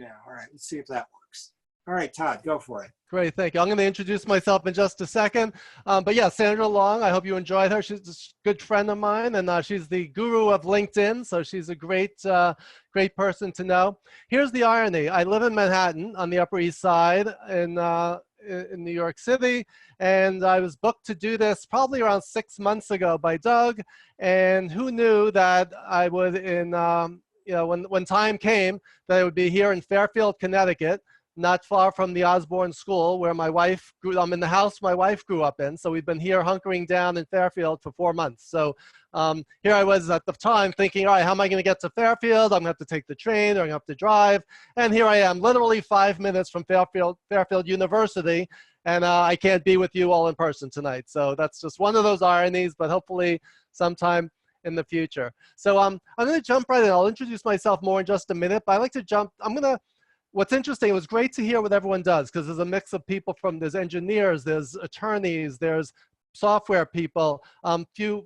Yeah, all right, let's see if that works. All right, Todd, go for it. Great, thank you. I'm going to introduce myself in just a second. But yeah, Sandra Long, I hope you enjoyed her. She's a good friend of mine, and she's the guru of LinkedIn, so she's a great person to know. Here's the irony. I live in Manhattan on the Upper East Side in New York City, and I was booked to do this probably around 6 months ago by Doug, and who knew that I would you know, when time came, that I would be here in Fairfield, Connecticut, not far from the Osborne School where my wife grew. I'm in the house my wife grew up in. So we've been here hunkering down in Fairfield for 4 months. So here I was at the time thinking, all right, how am I going to get to Fairfield? I'm going to have to take the train or I'm going to have to drive. And here I am, literally 5 minutes from Fairfield University. And I can't be with you all in person tonight. So that's just one of those ironies, but hopefully sometime in the future. So I'm going to jump right in. I'll introduce myself more in just a minute, but I like to jump. What's interesting, it was great to hear what everyone does, because there's a mix of people there's engineers, there's attorneys, there's software people. I'm here,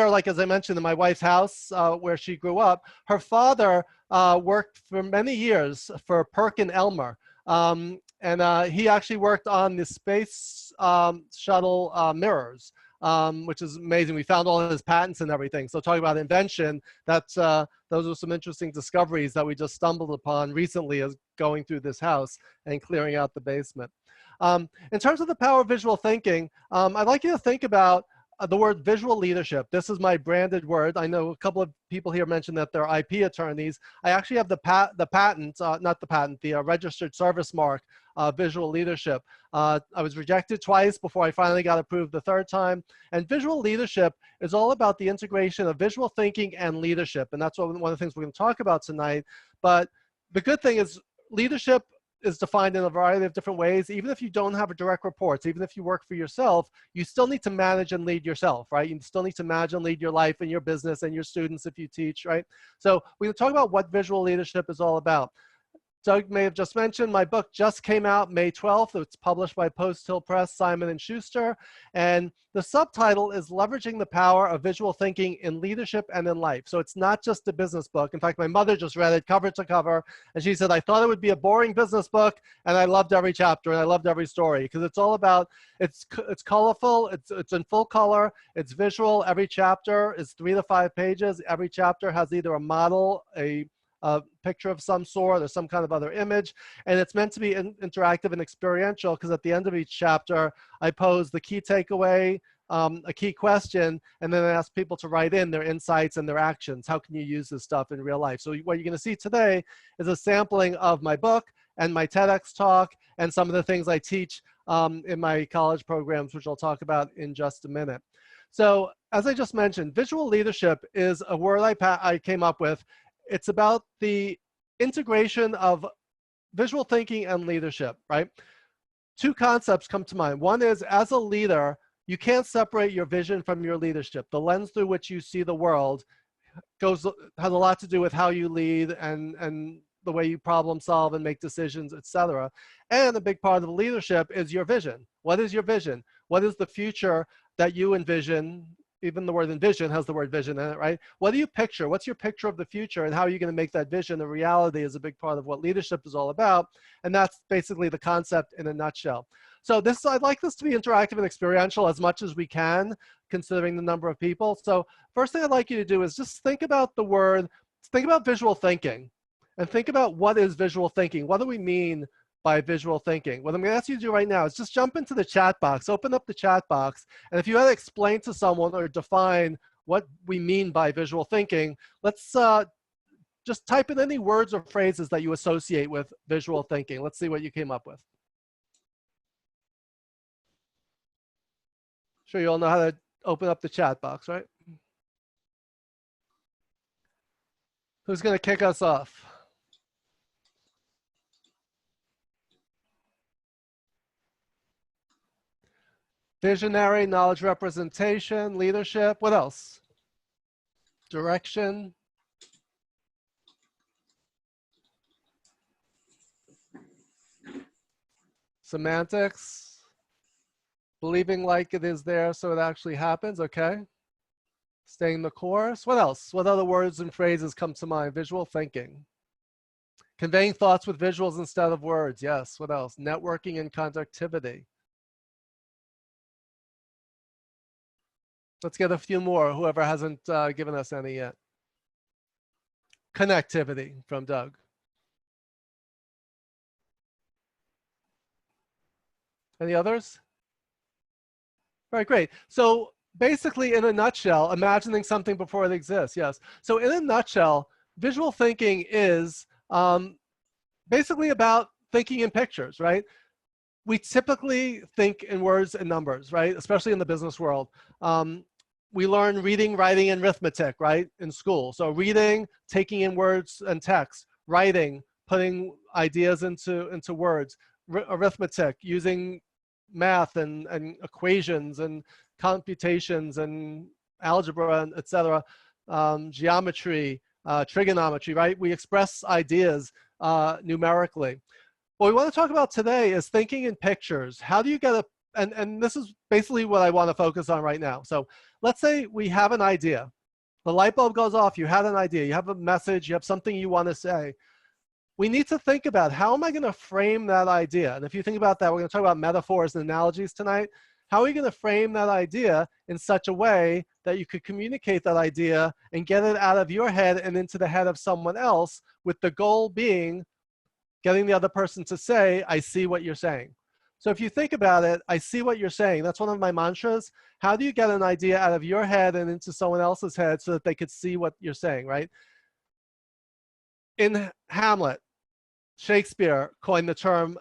like, as I mentioned, in my wife's house where she grew up. Her father worked for many years for PerkinElmer. And he actually worked on the space shuttle mirrors, which is amazing. We found all his patents and everything. So talking about invention, those are some interesting discoveries that we just stumbled upon recently as going through this house and clearing out the basement. In terms of the power of visual thinking, I'd like you to think about the word visual leadership. This is my branded word. I know a couple of people here mentioned that they're IP attorneys. I actually have the registered service mark, visual leadership. I was rejected twice before I finally got approved the third time. And visual leadership is all about the integration of visual thinking and leadership. And that's one of the things we're going to talk about tonight. But the good thing is leadership is defined in a variety of different ways. Even if you don't have a direct reports, even if you work for yourself, you still need to manage and lead yourself, right? You still need to manage and lead your life and your business and your students if you teach, right? So we're going to talk about what visual leadership is all about. Doug may have just mentioned my book just came out May 12th. It's published by Post Hill Press, Simon & Schuster. And the subtitle is Leveraging the Power of Visual Thinking in Leadership and in Life. So it's not just a business book. In fact, my mother just read it cover to cover. And she said, I thought it would be a boring business book. And I loved every chapter and I loved every story because it's all about, it's colorful, it's in full color, it's visual. Every chapter is 3 to 5 pages. Every chapter has either a model, a picture of some sort or some kind of other image, and it's meant to be interactive and experiential because at the end of each chapter I pose the key takeaway, a key question, and then I ask people to write in their insights and their actions. How can you use this stuff in real life? So what you're going to see today is a sampling of my book and my TEDx talk and some of the things I teach in my college programs, which I'll talk about in just a minute. So as I just mentioned, visual leadership is a word I came up with. It's about the integration of visual thinking and leadership, right? 2 concepts come to mind. One is, as a leader, you can't separate your vision from your leadership. The lens through which you see the world has a lot to do with how you lead and the way you problem solve and make decisions, etc. And a big part of leadership is your vision. What is your vision? What is the future that you envision? Even the word envision has the word vision in it, right? What do you picture? What's your picture of the future, and how are you going to make that vision a reality is a big part of what leadership is all about. And that's basically the concept in a nutshell. So I'd like this to be interactive and experiential as much as we can, considering the number of people. So first thing I'd like you to do is just think about visual thinking, and think about what is visual thinking. What do we mean by visual thinking? What I'm going to ask you to do right now is just jump into the chat box, open up the chat box, and if you had to explain to someone or define what we mean by visual thinking, let's just type in any words or phrases that you associate with visual thinking. Let's see what you came up with. Sure, you all know how to open up the chat box, right? Who's going to kick us off? Visionary, knowledge representation, leadership. What else? Direction. Semantics. Believing like it is there so it actually happens. Okay. Staying the course. What else? What other words and phrases come to mind? Visual thinking. Conveying thoughts with visuals instead of words. Yes. What else? Networking and conductivity. Let's get a few more, whoever hasn't given us any yet. Connectivity from Doug. Any others? All right, great. So basically, in a nutshell, imagining something before it exists. Yes. So in a nutshell, visual thinking is basically about thinking in pictures, right? We typically think in words and numbers, right? Especially in the business world. We learn reading, writing, and arithmetic, right, in school. So reading, taking in words and text, writing, putting ideas into words, arithmetic, using math and equations and computations and algebra, and et cetera, geometry, trigonometry, right? We express ideas numerically. What we want to talk about today is thinking in pictures. How do you get and this is basically what I want to focus on right now. So let's say we have an idea. The light bulb goes off, you had an idea, you have a message, you have something you want to say. We need to think about, how am I going to frame that idea? And if you think about that, we're going to talk about metaphors and analogies tonight. How are you going to frame that idea in such a way that you could communicate that idea and get it out of your head and into the head of someone else, with the goal being getting the other person to say, I see what you're saying. So if you think about it, I see what you're saying. That's one of my mantras. How do you get an idea out of your head and into someone else's head so that they could see what you're saying, right? In Hamlet, Shakespeare coined the term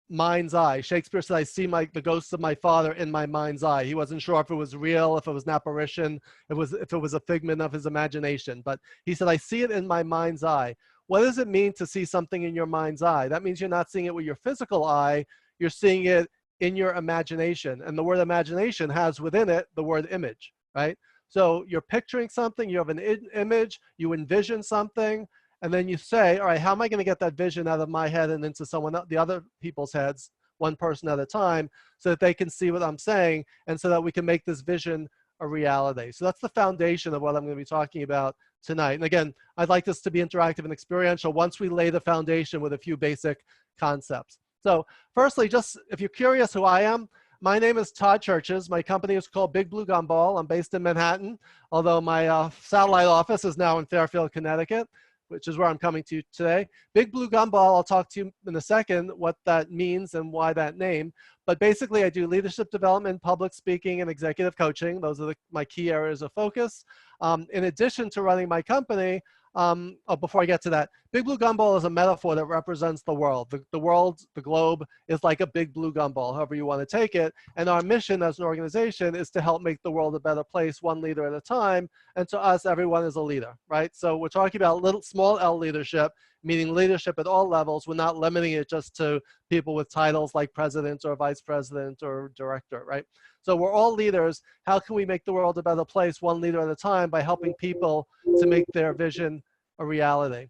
mind's eye. Shakespeare said, I see the ghosts of my father in my mind's eye. He wasn't sure if it was real, if it was an apparition, if it was a figment of his imagination. But he said, I see it in my mind's eye. What does it mean to see something in your mind's eye? That means you're not seeing it with your physical eye, you're seeing it in your imagination. And the word imagination has within it the word image, right? So you're picturing something, you have an image, you envision something, and then you say, all right, how am I going to get that vision out of my head and into the other people's heads, one person at a time, so that they can see what I'm saying, and so that we can make this vision a reality. So that's the foundation of what I'm going to be talking about tonight. And again, I'd like this to be interactive and experiential once we lay the foundation with a few basic concepts. So firstly, just if you're curious who I am, my name is Todd Cherches. My company is called Big Blue Gumball. I'm based in Manhattan, although my satellite office is now in Fairfield, Connecticut, which is where I'm coming to today. Big Blue Gumball, I'll talk to you in a second what that means and why that name. But basically, I do leadership development, public speaking, and executive coaching. Those are my key areas of focus. In addition to running my company, before I get to that, Big Blue Gumball is a metaphor that represents the world. The world, the globe, is like a big blue gumball, however you want to take it. And our mission as an organization is to help make the world a better place, one leader at a time. And to us, everyone is a leader, right? So we're talking about small L leadership, meaning leadership at all levels. We're not limiting it just to people with titles like president or vice president or director, right? So we're all leaders. How can we make the world a better place, one leader at a time, by helping people to make their vision a reality?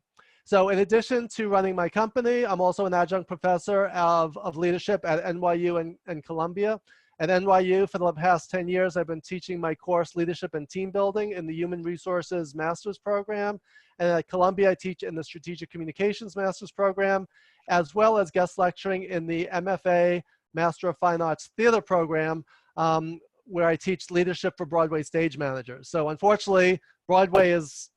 So in addition to running my company, I'm also an adjunct professor of leadership at NYU and Columbia. At NYU, for the past 10 years, I've been teaching my course, Leadership and Team Building, in the Human Resources Master's Program. And at Columbia, I teach in the Strategic Communications Master's Program, as well as guest lecturing in the MFA, Master of Fine Arts Theater Program, where I teach leadership for Broadway stage managers. So unfortunately, Broadway is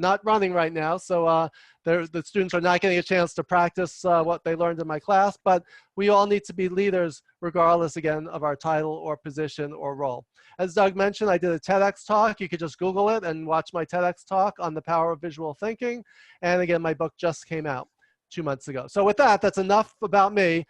not running right now, so the students are not getting a chance to practice what they learned in my class, but we all need to be leaders regardless, again, of our title or position or role. As Doug mentioned, I did a TEDx talk. You could just Google it and watch my TEDx talk on the power of visual thinking. And again, my book just came out 2 months ago. So with that, that's enough about me.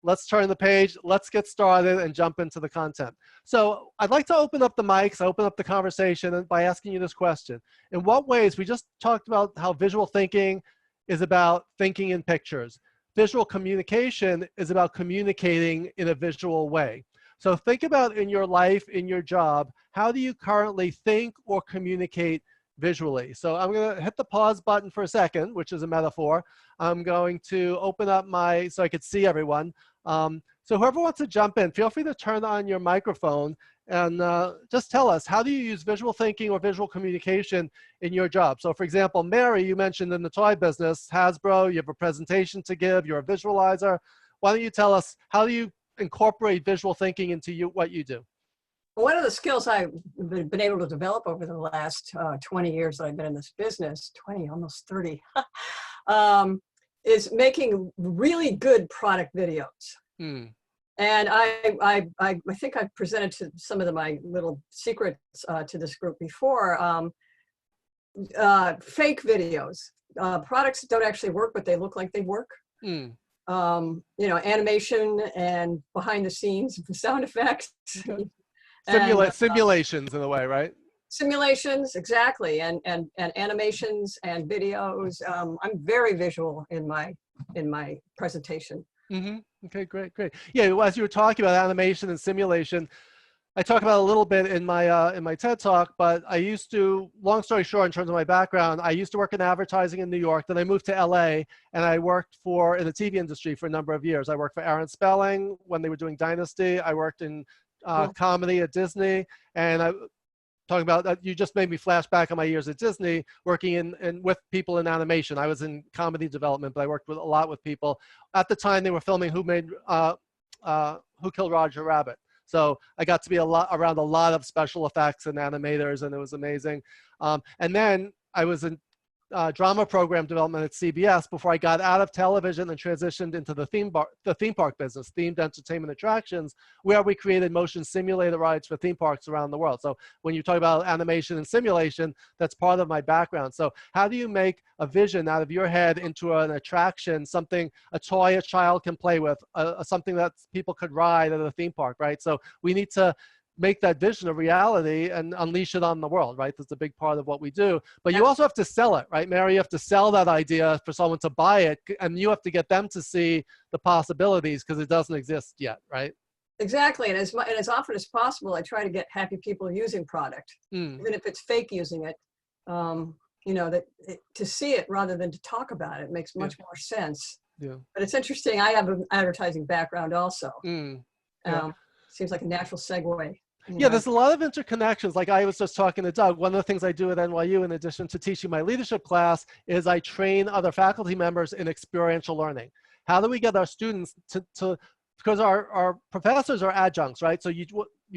Let's turn the page, let's get started and jump into the content. So I'd like to open up the mics, open up the conversation by asking you this question. In what ways, we just talked about how visual thinking is about thinking in pictures. Visual communication is about communicating in a visual way. So think about in your life, in your job, how do you currently think or communicate visually? So I'm going to hit the pause button for a second, which is a metaphor. I'm going to open up so I could see everyone. So whoever wants to jump in, feel free to turn on your microphone And just tell us, how do you use visual thinking or visual communication in your job? So for example, Mary, you mentioned in the toy business, Hasbro, you have a presentation to give, you're a visualizer. Why don't you tell us, how do you incorporate visual thinking into what you do? One of the skills I've been able to develop over the last 20 years that I've been in this business, 20, almost 30, is making really good product videos. Hmm. And I think I've presented to some of my little secrets to this group before. Fake videos. Products don't actually work, but they look like they work. Hmm. You know, animation and behind the scenes sound effects. Okay. And, Simulations in a way, right? simulations, exactly, and animations and videos. I'm very visual in my presentation. Mm-hmm. Okay, great, great. Yeah, well, as you were talking about animation and simulation, I talk about it a little bit in my TED Talk, but I used to, long story short, in terms of my background, I used to work in advertising in New York, then I moved to LA, and I worked in the TV industry for a number of years. I worked for Aaron Spelling when they were doing Dynasty. I worked in comedy at Disney, and talking about that, you just made me flash back on my years at Disney, working with people in animation. I was in comedy development, but I worked a lot with people. At the time, they were filming Who Killed Roger Rabbit. So I got to be around a lot of special effects and animators, and it was amazing. And then I was in drama program development at CBS before I got out of television and transitioned into the theme park business, themed entertainment attractions, where we created motion simulator rides for theme parks around the world. So when you talk about animation and simulation, that's part of my background. So how do you make a vision out of your head into an attraction, a toy a child can play with, something that people could ride at a theme park, right? So we need to make that vision a reality and unleash it on the world, right? That's a big part of what we do. But you also have to sell it, right, Mary? You have to sell that idea for someone to buy it, and you have to get them to see the possibilities because it doesn't exist yet, right? Exactly, and as often as possible, I try to get happy people using product, even if it's fake using it. You know, to see it rather than to talk about it makes much more sense. Yeah. But it's interesting. I have an advertising background also. Yeah. Seems like a natural segue. Yeah, there's a lot of interconnections. Like I was just talking to Doug, one of the things I do at NYU, in addition to teaching my leadership class, is I train other faculty members in experiential learning. How do we get our students to because our professors are adjuncts, right? So you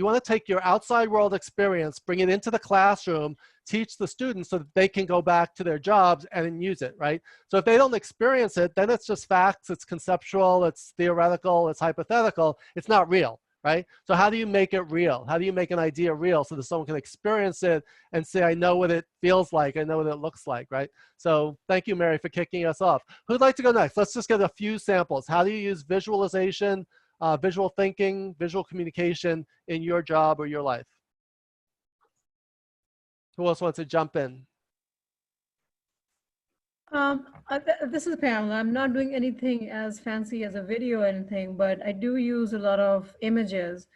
want to take your outside world experience, bring it into the classroom, teach the students so that they can go back to their jobs and use it, right? So if they don't experience it, then it's just facts, it's conceptual, it's theoretical, it's hypothetical, it's not real. Right? So how do you make it real? How do you make an idea real so that someone can experience it and say, I know what it feels like, I know what it looks like, right? So thank you, Mary, for kicking us off. Who'd like to go next? Let's just get a few samples. How do you use visualization, visual thinking, visual communication in your job or your life? Who else wants to jump in? This is Pamela. I'm not doing anything as fancy as a video or anything, but I do use a lot of images.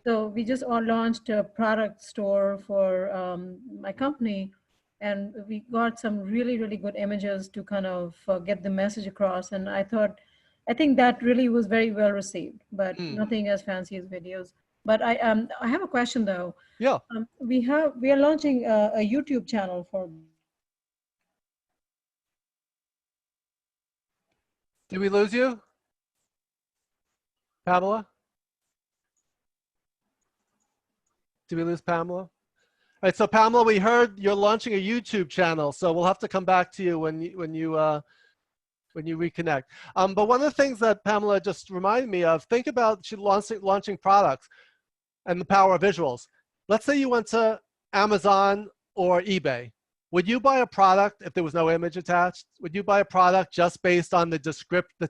So we just launched a product store for my company, and we got some really, really good images to kind of get the message across. And I think that really was very well received, but nothing as fancy as videos. But I have a question though. Yeah. We are launching a YouTube channel for. Did we lose you? Pamela? Did we lose Pamela? All right, so Pamela, we heard you're launching a YouTube channel, so we'll have to come back to you when you reconnect. But one of the things that Pamela just reminded me of, think about launching products and the power of visuals. Let's say you went to Amazon or eBay. Would you buy a product if there was no image attached? Would you buy a product just based on the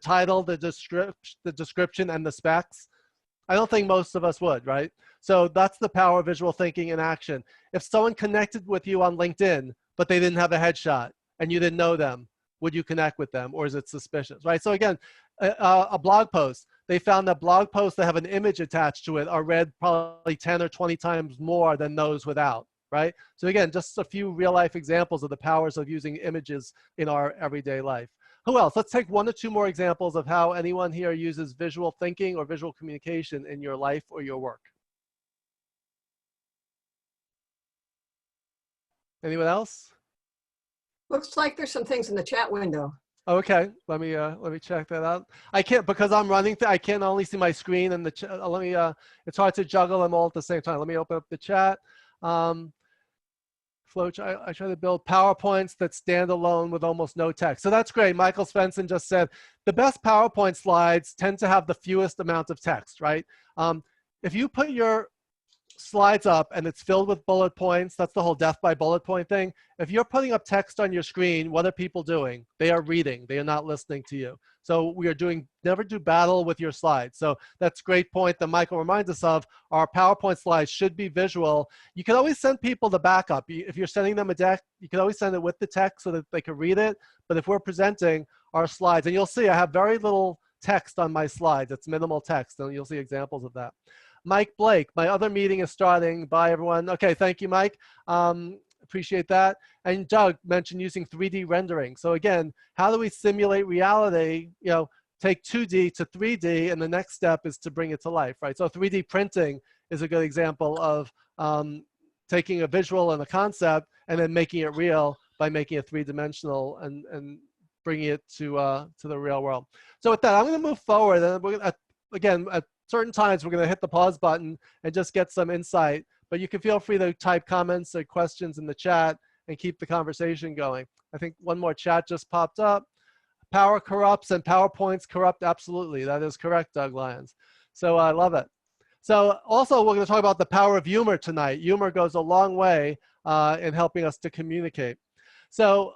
title, the description, and the specs? I don't think most of us would, right? So that's the power of visual thinking in action. If someone connected with you on LinkedIn, but they didn't have a headshot and you didn't know them, would you connect with them, or is it suspicious, right? So again, a blog post, they found that blog posts that have an image attached to it are read probably 10 or 20 times more than those without. Right? So again, just a few real life examples of the powers of using images in our everyday life. Who else? Let's take 1 or 2 more examples of how anyone here uses visual thinking or visual communication in your life or your work. Anyone else? Looks like there's some things in the chat window. Okay, let me check that out. I can't, because I'm running. I can't only see my screen and the chat. Let me. It's hard to juggle them all at the same time. Let me open up the chat. I try to build PowerPoints that stand alone with almost no text. So that's great. Michael Svensson just said the best PowerPoint slides tend to have the fewest amount of text, right? If you put your slides up and it's filled with bullet points, that's the whole death by bullet point thing. If you're putting up text on your screen, what are people doing? They are reading. They are not listening to you. So we are doing, never do battle with your slides. So that's a great point that Michael reminds us of. Our PowerPoint slides should be visual. You can always send people the backup. If you're sending them a deck, you can always send it with the text so that they can read it. But if we're presenting our slides, and you'll see I have very little text on my slides. It's minimal text, and you'll see examples of that. Mike Blake, my other meeting is starting. Bye, everyone. Okay, thank you, Mike. Appreciate that. And Doug mentioned using 3D rendering. So again, how do we simulate reality? You know, take 2D to 3D, and the next step is to bring it to life, right? So 3D printing is a good example of taking a visual and a concept and then making it real by making it three-dimensional and bringing it to the real world. So with that, I'm going to move forward, and we're gonna, again, at certain times we're going to hit the pause button and just get some insight, but you can feel free to type comments or questions in the chat and keep the conversation going. I think one more chat just popped up. Power corrupts and PowerPoints corrupt. Absolutely, that is correct, Doug Lyons. So I love it. So also we're going to talk about the power of humor tonight. Humor goes a long way in helping us to communicate. So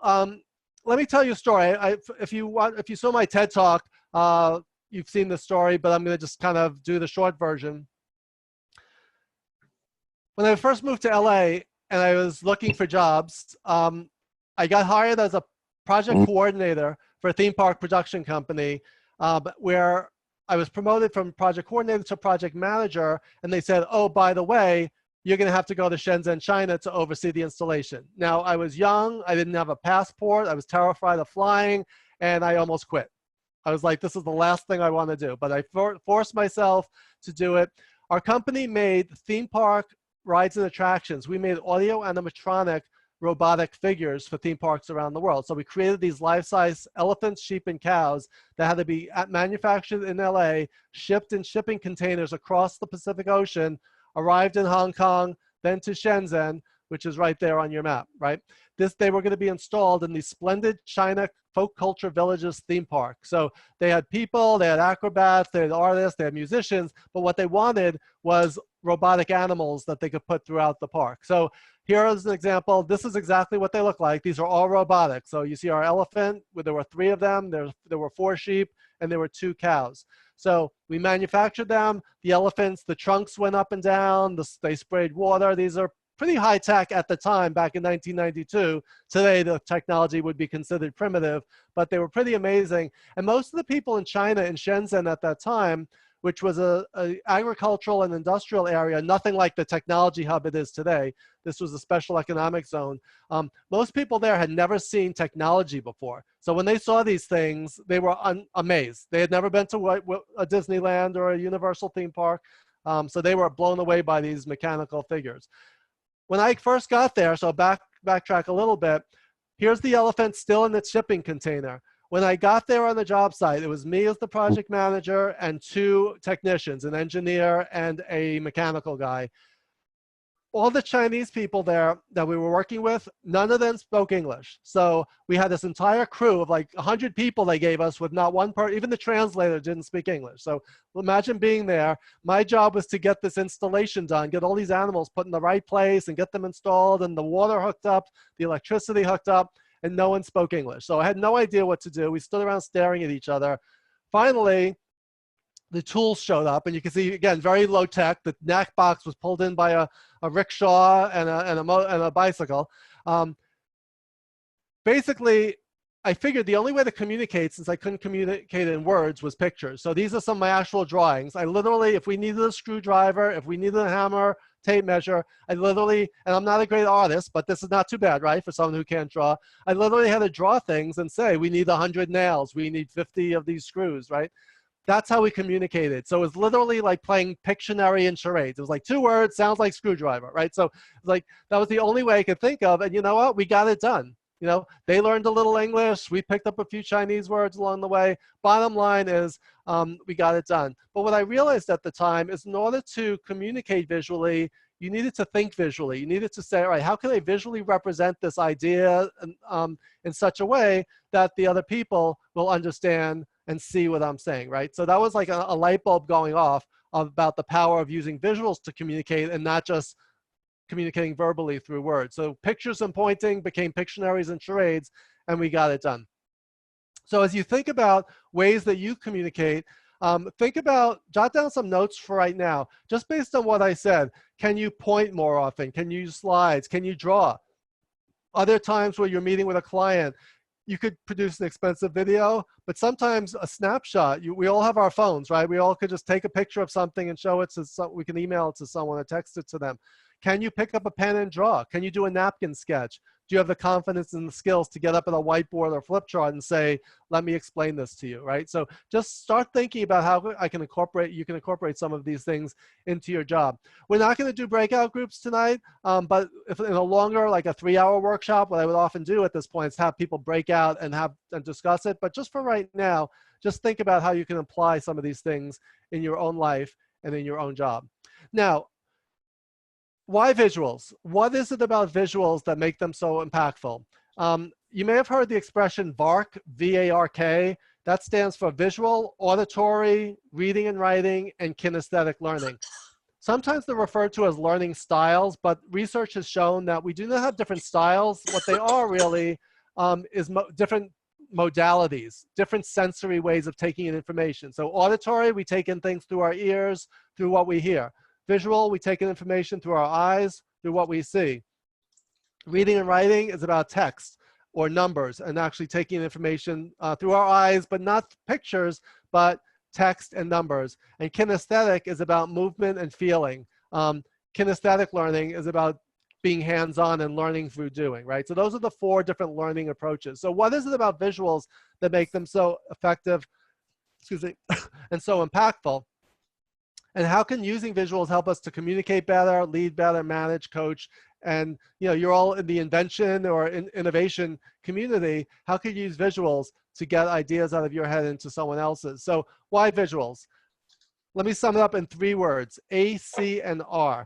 let me tell you a story. If you saw my TED Talk, you've seen the story, but I'm going to just kind of do the short version. When I first moved to LA and I was looking for jobs, I got hired as a project coordinator for a theme park production company where I was promoted from project coordinator to project manager. And they said, oh, by the way, you're going to have to go to Shenzhen, China to oversee the installation. Now, I was young. I didn't have a passport. I was terrified of flying, and I almost quit. I was like, this is the last thing I want to do, but I forced myself to do it. Our company made theme park rides and attractions. We made audio animatronic robotic figures for theme parks around the world. So we created these life-size elephants, sheep, and cows that had to be manufactured in LA, shipped in shipping containers across the Pacific Ocean, arrived in Hong Kong, then to Shenzhen, which is right there on your map, right? They were going to be installed in these splendid China folk culture villages theme park. So they had people, they had acrobats, they had artists, they had musicians, but what they wanted was robotic animals that they could put throughout the park. So here is an example. This is exactly what they look like. These are all robotic. So you see our elephant, there were 3 of them, there were 4 sheep, and there were 2 cows. So we manufactured them, the elephants, the trunks went up and down, they sprayed water. These are pretty high tech at the time, back in 1992. Today, the technology would be considered primitive, but they were pretty amazing. And most of the people in China, in Shenzhen at that time, which was a agricultural and industrial area, nothing like the technology hub it is today. This was a special economic zone. Most people there had never seen technology before. So when they saw these things, they were amazed. They had never been to a Disneyland or a Universal theme park. So they were blown away by these mechanical figures. When I first got there, so backtrack a little bit, here's the elephant still in its shipping container. When I got there on the job site, it was me as the project manager and 2 technicians, an engineer and a mechanical guy. All the Chinese people there that we were working with, none of them spoke English. So we had this entire crew of like 100 people they gave us with not one person, even the translator didn't speak English. So imagine being there. My job was to get this installation done, get all these animals put in the right place and get them installed and the water hooked up, the electricity hooked up, and no one spoke English. So I had no idea what to do. We stood around staring at each other. Finally, the tools showed up, and you can see, again, very low tech. The knack box was pulled in by a rickshaw and a bicycle. Basically, I figured the only way to communicate, since I couldn't communicate in words, was pictures. So these are some of my actual drawings. I literally, if we needed a screwdriver, if we needed a hammer, tape measure, I literally, and I'm not a great artist, but this is not too bad, right, for someone who can't draw. I literally had to draw things and say, we need 100 nails, we need 50 of these screws, right? That's how we communicated. So it was literally like playing Pictionary and charades. It was like 2 words, sounds like screwdriver, right? So like that was the only way I could think of. And you know what? We got it done. You know, they learned a little English. We picked up a few Chinese words along the way. Bottom line is we got it done. But what I realized at the time is in order to communicate visually, you needed to think visually. You needed to say, all right, how can I visually represent this idea in such a way that the other people will understand and see what I'm saying, right? So that was like a light bulb going off about the power of using visuals to communicate and not just communicating verbally through words. So pictures and pointing became Pictionaries and charades, and we got it done. So as you think about ways that you communicate, jot down some notes for right now, just based on what I said. Can you point more often? Can you use slides? Can you draw? Other times where you're meeting with a client, you could produce an expensive video, but sometimes a snapshot, we all have our phones, right? We all could just take a picture of something and show it to we can email it to someone or text it to them. Can you pick up a pen and draw? Can you do a napkin sketch? Do you have the confidence and the skills to get up at a whiteboard or flip chart and say, let me explain this to you, right? So just start thinking about how you can incorporate some of these things into your job. We're not going to do breakout groups tonight, but if in a longer, like a 3-hour workshop, what I would often do at this point is have people break out and discuss it. But just for right now, just think about how you can apply some of these things in your own life and in your own job. Now, why visuals? What is it about visuals that make them so impactful? You may have heard the expression VARK, V-A-R-K. That stands for visual, auditory, reading and writing, and kinesthetic learning. Sometimes they're referred to as learning styles, but research has shown that we do not have different styles. What they are really is different modalities, different sensory ways of taking in information. So auditory, we take in things through our ears, through what we hear. Visual, we take in information through our eyes, through what we see. Reading and writing is about text or numbers and actually taking in information through our eyes, but not pictures, but text and numbers. And kinesthetic is about movement and feeling. Kinesthetic learning is about being hands-on and learning through doing, right? So those are the 4 different learning approaches. So what is it about visuals that make them so effective, and so impactful? And how can using visuals help us to communicate better, lead better, manage, coach? And you're all in the invention or innovation community. How can you use visuals to get ideas out of your head into someone else's? So why visuals? Let me sum it up in 3 words, A, C, and R.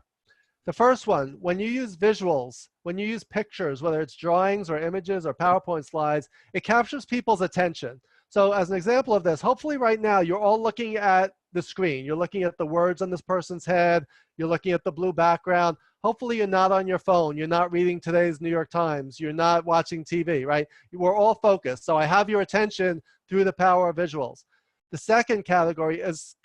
The first one, when you use visuals, when you use pictures, whether it's drawings or images or PowerPoint slides, it captures people's attention. So as an example of this, hopefully right now you're all looking at the screen. You're looking at the words on this person's head. You're looking at the blue background. Hopefully you're not on your phone. You're not reading today's New York Times. You're not watching TV, right? We're all focused. So I have your attention through the power of visuals. The second category is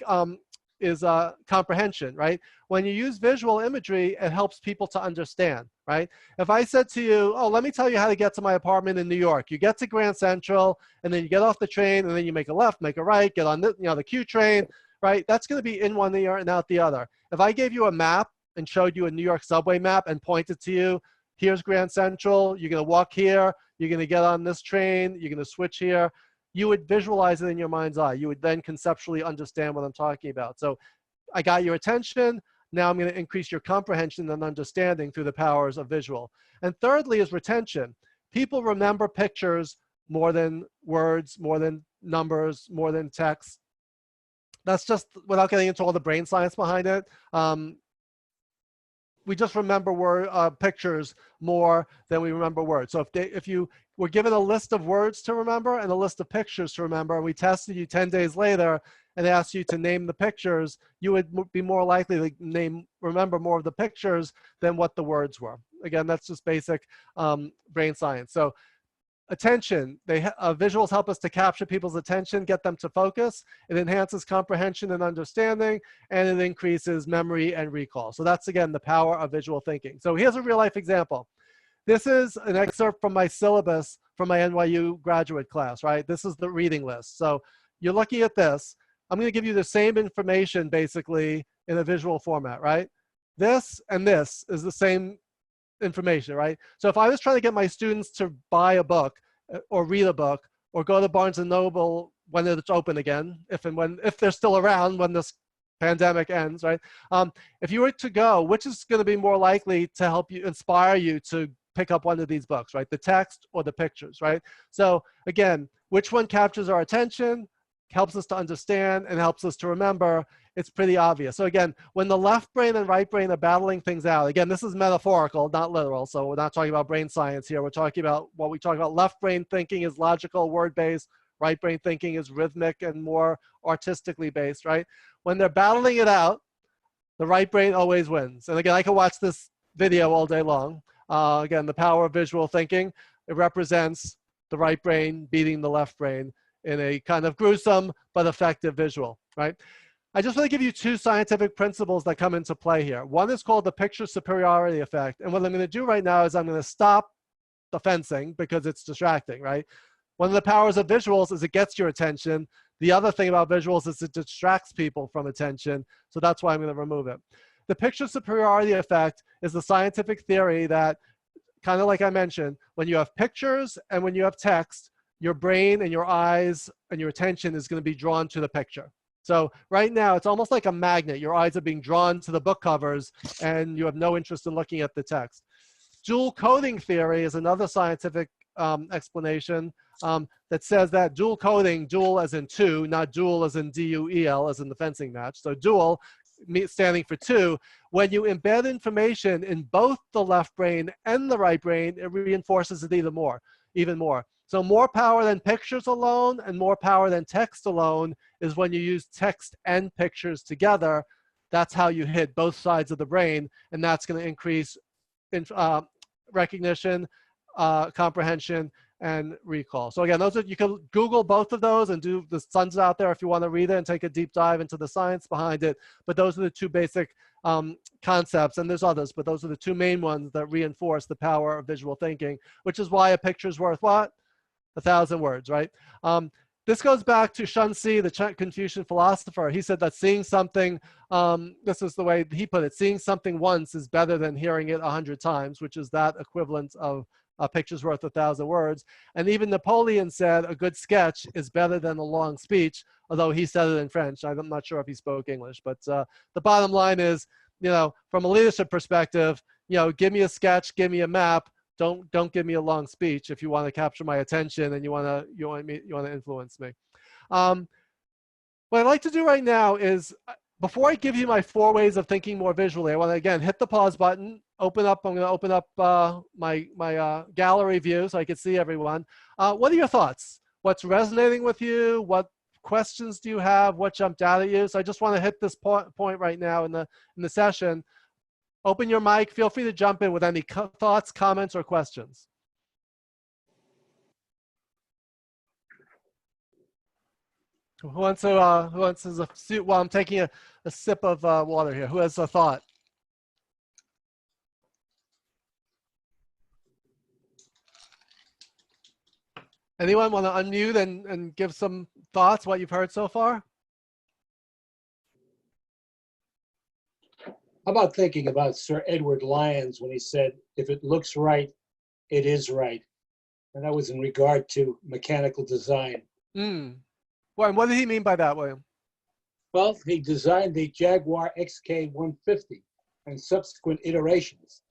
comprehension, right? When you use visual imagery, it helps people to understand, right? If I said to you, oh, let me tell you how to get to my apartment in New York. You get to Grand Central, and then you get off the train, and then you make a left, make a right, get on the Q train, right? That's going to be in one ear and out the other. If I gave you a map and showed you a New York subway map and pointed to you, here's Grand Central, you're going to walk here, you're going to get on this train, you're going to switch here, you would visualize it in your mind's eye. You would then conceptually understand what I'm talking about. So I got your attention. Now I'm going to increase your comprehension and understanding through the powers of visual. And thirdly is retention. People remember pictures more than words, more than numbers, more than text. That's just, without getting into all the brain science behind it, we just remember pictures more than we remember words. So if you were given a list of words to remember and a list of pictures to remember, and we tested you 10 days later and asked you to name the pictures, you would be more likely to remember more of the pictures than what the words were. Again, that's just basic brain science. So attention, visuals help us to capture people's attention, get them to focus. It enhances comprehension and understanding, and it increases memory and recall. So that's, again, the power of visual thinking. So here's a real life example. This is an excerpt from my syllabus from my NYU graduate class, right? This is the reading list. So you're looking at this. I'm going to give you the same information basically in a visual format, right? This and this is the same information, right? So if I was trying to get my students to buy a book or read a book or go to Barnes & Noble when it's open again, if they're still around when this pandemic ends, right? If you were to go, which is going to be more likely to help you, inspire you to pick up one of these books, right? The text or the pictures, right? So again, which one captures our attention, helps us to understand, and helps us to remember? It's pretty obvious. So again, when the left brain and right brain are battling things out, again, this is metaphorical, not literal. So we're not talking about brain science here. We're talking about what we talk about. Left brain thinking is logical, word-based. Right brain thinking is rhythmic and more artistically based, right? When they're battling it out, the right brain always wins. And again, I could watch this video all day long. Again, the power of visual thinking. It represents the right brain beating the left brain in a kind of gruesome but effective visual, right? I just want to give you two scientific principles that come into play here. One is called the picture superiority effect. And what I'm going to do right now is I'm going to stop the fencing because it's distracting, right? One of the powers of visuals is it gets your attention. The other thing about visuals is it distracts people from attention. So that's why I'm going to remove it. The picture superiority effect is the scientific theory that, kind of like I mentioned, when you have pictures and when you have text, your brain and your eyes and your attention is going to be drawn to the picture. So right now, it's almost like a magnet. Your eyes are being drawn to the book covers, and you have no interest in looking at the text. Dual coding theory is another scientific explanation that says that dual coding, dual as in two, not dual as in D-U-E-L, as in the fencing match. So dual, standing for two, when you embed information in both the left brain and the right brain, it reinforces it even more. So more power than pictures alone and more power than text alone is when you use text and pictures together. That's how you hit both sides of the brain, and that's going to increase recognition, comprehension, and recall. So again, those are, you can Google both of those and do the sun's out there if you want to read it and take a deep dive into the science behind it. But those are the two basic concepts, and there's others, but those are the two main ones that reinforce the power of visual thinking, which is why a picture's worth what? 1,000 words, right? This goes back to Shunxi, the Confucian philosopher. He said that seeing something, this is the way he put it, seeing something once is better than hearing it 100 times, which is that equivalent of a picture's worth 1,000 words. And even Napoleon said a good sketch is better than a long speech, although he said it in French. I'm not sure if he spoke English, but the bottom line is, from a leadership perspective, give me a sketch, give me a map. Don't give me a long speech if you want to capture my attention and you want to influence me. What I'd like to do right now is, before I give you my 4 ways of thinking more visually, I want to again hit the pause button. I'm going to open up my gallery view so I can see everyone. What are your thoughts? What's resonating with you? What questions do you have? What jumped out at you? So I just want to hit this point right now in the session. Open your mic. Feel free to jump in with any thoughts, comments, or questions. Who wants a suit while I'm taking a sip of water here? Who has a thought? Anyone want to unmute and give some thoughts, what you've heard so far? How about thinking about Sir Edward Lyons when he said, if it looks right, it is right. And that was in regard to mechanical design. Well, and what did he mean by that, William? Well, he designed the Jaguar XK150 and subsequent iterations.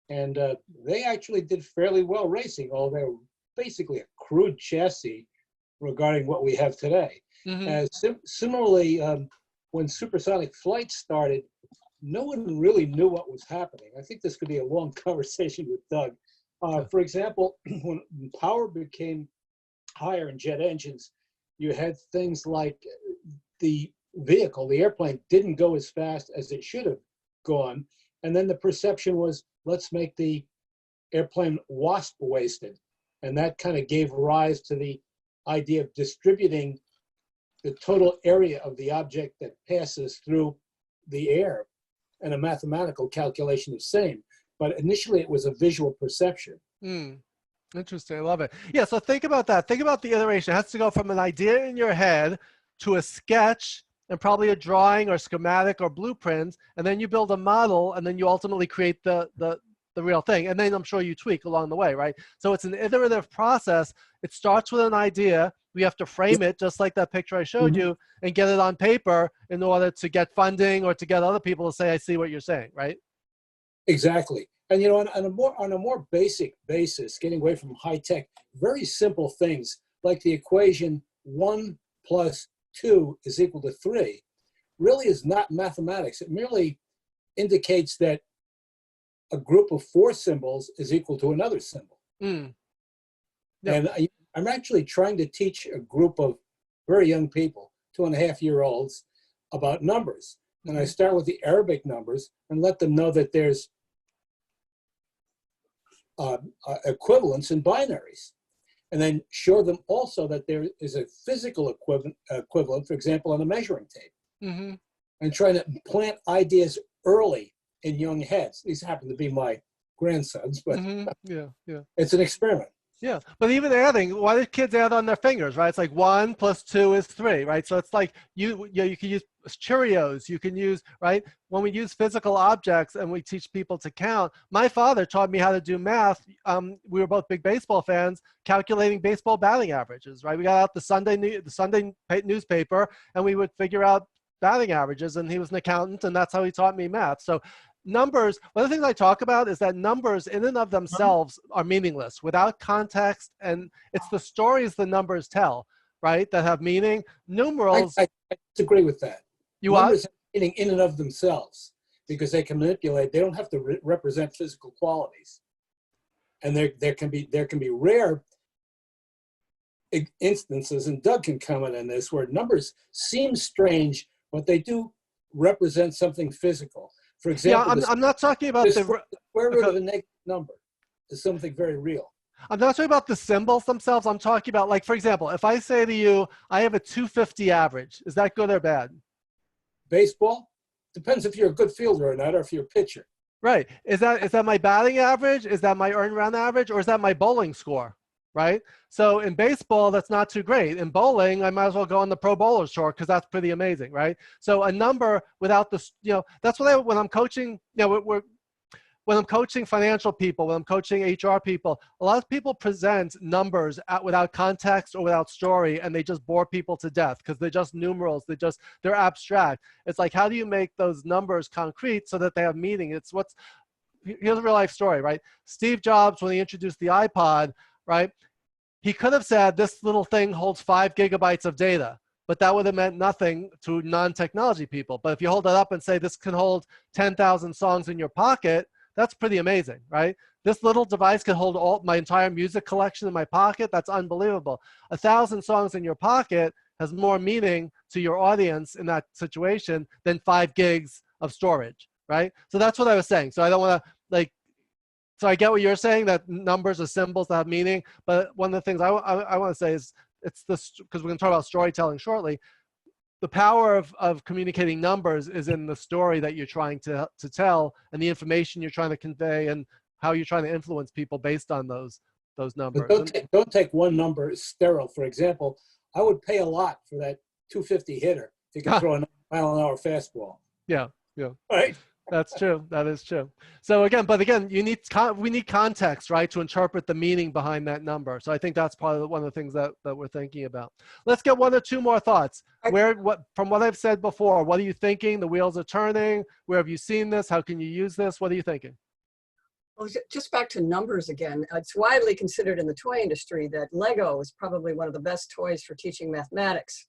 And they actually did fairly well racing, although they were basically a crude chassis regarding what we have today. Similarly, when supersonic flight started, no one really knew what was happening. I think this could be a long conversation with Doug. For example, when power became higher in jet engines, you had things like the vehicle, the airplane, didn't go as fast as it should have gone. And then the perception was, let's make the airplane wasp-waisted. And that kind of gave rise to the idea of distributing the total area of the object that passes through the air, and a mathematical calculation of same. But initially it was a visual perception. Interesting, I love it. Yeah, so think about that. Think about the iteration. It has to go from an idea in your head to a sketch and probably a drawing or schematic or blueprint, and then you build a model, and then you ultimately create the the real thing. And then I'm sure you tweak along the way, right? So it's an iterative process. It starts with an idea. We have to frame it just like that picture I showed you and get it on paper in order to get funding or to get other people to say, I see what you're saying, right? Exactly. And you know, on a more basic basis, getting away from high tech, very simple things like the equation 1 + 2 = 3 really is not mathematics. It merely indicates that a group of 4 symbols is equal to another symbol. Yep. And I'm actually trying to teach a group of very young people, 2.5-year-olds, about numbers. And I start with the Arabic numbers and let them know that there's equivalents in binaries. And then show them also that there is a physical equivalent, for example, on a measuring tape. And trying to plant ideas early in young heads. These happen to be my grandsons, but it's an experiment. Yeah, but even adding, why do kids add on their fingers, right? It's like 1 + 2 = 3, right? So it's like you can use Cheerios, you can use, right? When we use physical objects and we teach people to count, my father taught me how to do math. We were both big baseball fans, calculating baseball batting averages, right? We got out the Sunday newspaper and we would figure out batting averages, and he was an accountant, and that's how he taught me math. So numbers, one of the things I talk about is that numbers in and of themselves are meaningless without context, and it's the stories the numbers tell, right, that have meaning. Numerals. I disagree with that. Numbers have meaning in and of themselves because they can manipulate. They don't have to represent physical qualities, and there can be rare instances, and Doug can comment on this, where numbers seem strange, but they do represent something physical. For example, I'm not talking about the square root of a negative number is something very real. I'm not talking about the symbols themselves. I'm talking about, like, for example, if I say to you, I have a 250 average, is that good or bad? Baseball? Depends if you're a good fielder or not, or if you're a pitcher. Right. Is that my batting average? Is that my earned run average? Or is that my bowling score? Right? So in baseball, that's not too great. In bowling, I might as well go on the Pro Bowlers Tour because that's pretty amazing, right? So a number without the, that's what when I'm coaching, when I'm coaching financial people, when I'm coaching HR people, a lot of people present numbers without context or without story, and they just bore people to death because they're just numerals. They're abstract. It's like, how do you make those numbers concrete so that they have meaning? Here's a real life story, right? Steve Jobs, when he introduced the iPod, right? He could have said this little thing holds 5 GB of data, but that would have meant nothing to non-technology people. But if you hold it up and say this can hold 10,000 songs in your pocket, that's pretty amazing, right? This little device can hold my entire music collection in my pocket. That's unbelievable. 1,000 songs in your pocket has more meaning to your audience in that situation than 5 gigs of storage, right? So that's what I was saying. So I don't want to so I get what you're saying, that numbers are symbols that have meaning. But one of the things I want to say is it's this, because we're going to talk about storytelling shortly. The power of communicating numbers is in the story that you're trying to tell and the information you're trying to convey and how you're trying to influence people based on those numbers. But don't take one number as sterile. For example, I would pay a lot for that 250 hitter if you could throw a mile-an-hour fastball. Yeah. Right? That's true. That is true. So again, we need context, right, to interpret the meaning behind that number. So I think that's probably one of the things that we're thinking about. Let's get 1 or 2 more thoughts. From what I've said before, what are you thinking? The wheels are turning. Where have you seen this? How can you use this? What are you thinking? Well, just back to numbers again. It's widely considered in the toy industry that Lego is probably one of the best toys for teaching mathematics.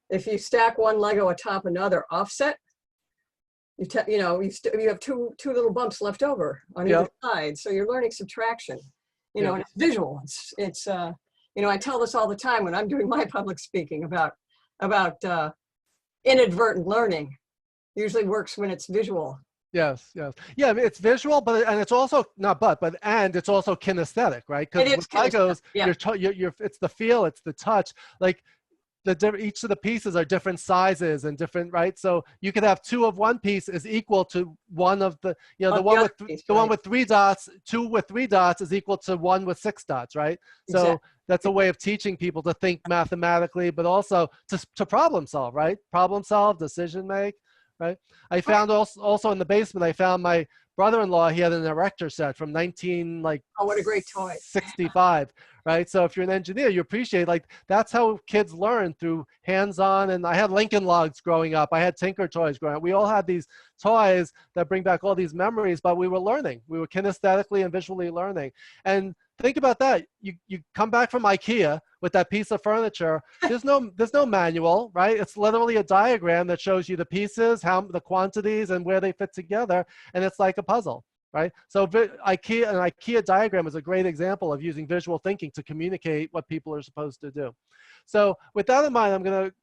If you stack one Lego atop another offset, you have two little bumps left over on either side. So you're learning subtraction, and it's visual. It's I tell this all the time when I'm doing my public speaking about inadvertent learning. Usually works when it's visual. Yes. Yeah, I mean, it's visual, and it's also and it's also kinesthetic, right? Because with Legos, it's the feel, it's the touch. Like each of the pieces are different sizes and different, right? So you could have 2 of one piece is equal to 1 of the, one with 3 dots. 2 with 3 dots is equal to 1 with 6 dots, right? Exactly. So that's a way of teaching people to think mathematically, but also to problem solve, right? Problem solve, decision make. Right. I found also in the basement, I found my brother-in-law, he had an erector set from 19 like Oh, what a great toy. 65, right? So if you're an engineer, you appreciate, like, that's how kids learn, through hands-on. And I had Lincoln Logs growing up. I had Tinker Toys growing up. We all had these toys that bring back all these memories, but we were learning. We were kinesthetically and visually learning. And think about that. You come back from IKEA with that piece of furniture. There's no manual, right? It's literally a diagram that shows you the pieces, how the quantities, and where they fit together. And it's like a puzzle, right? So an IKEA diagram is a great example of using visual thinking to communicate what people are supposed to do. So with that in mind, I'm going to,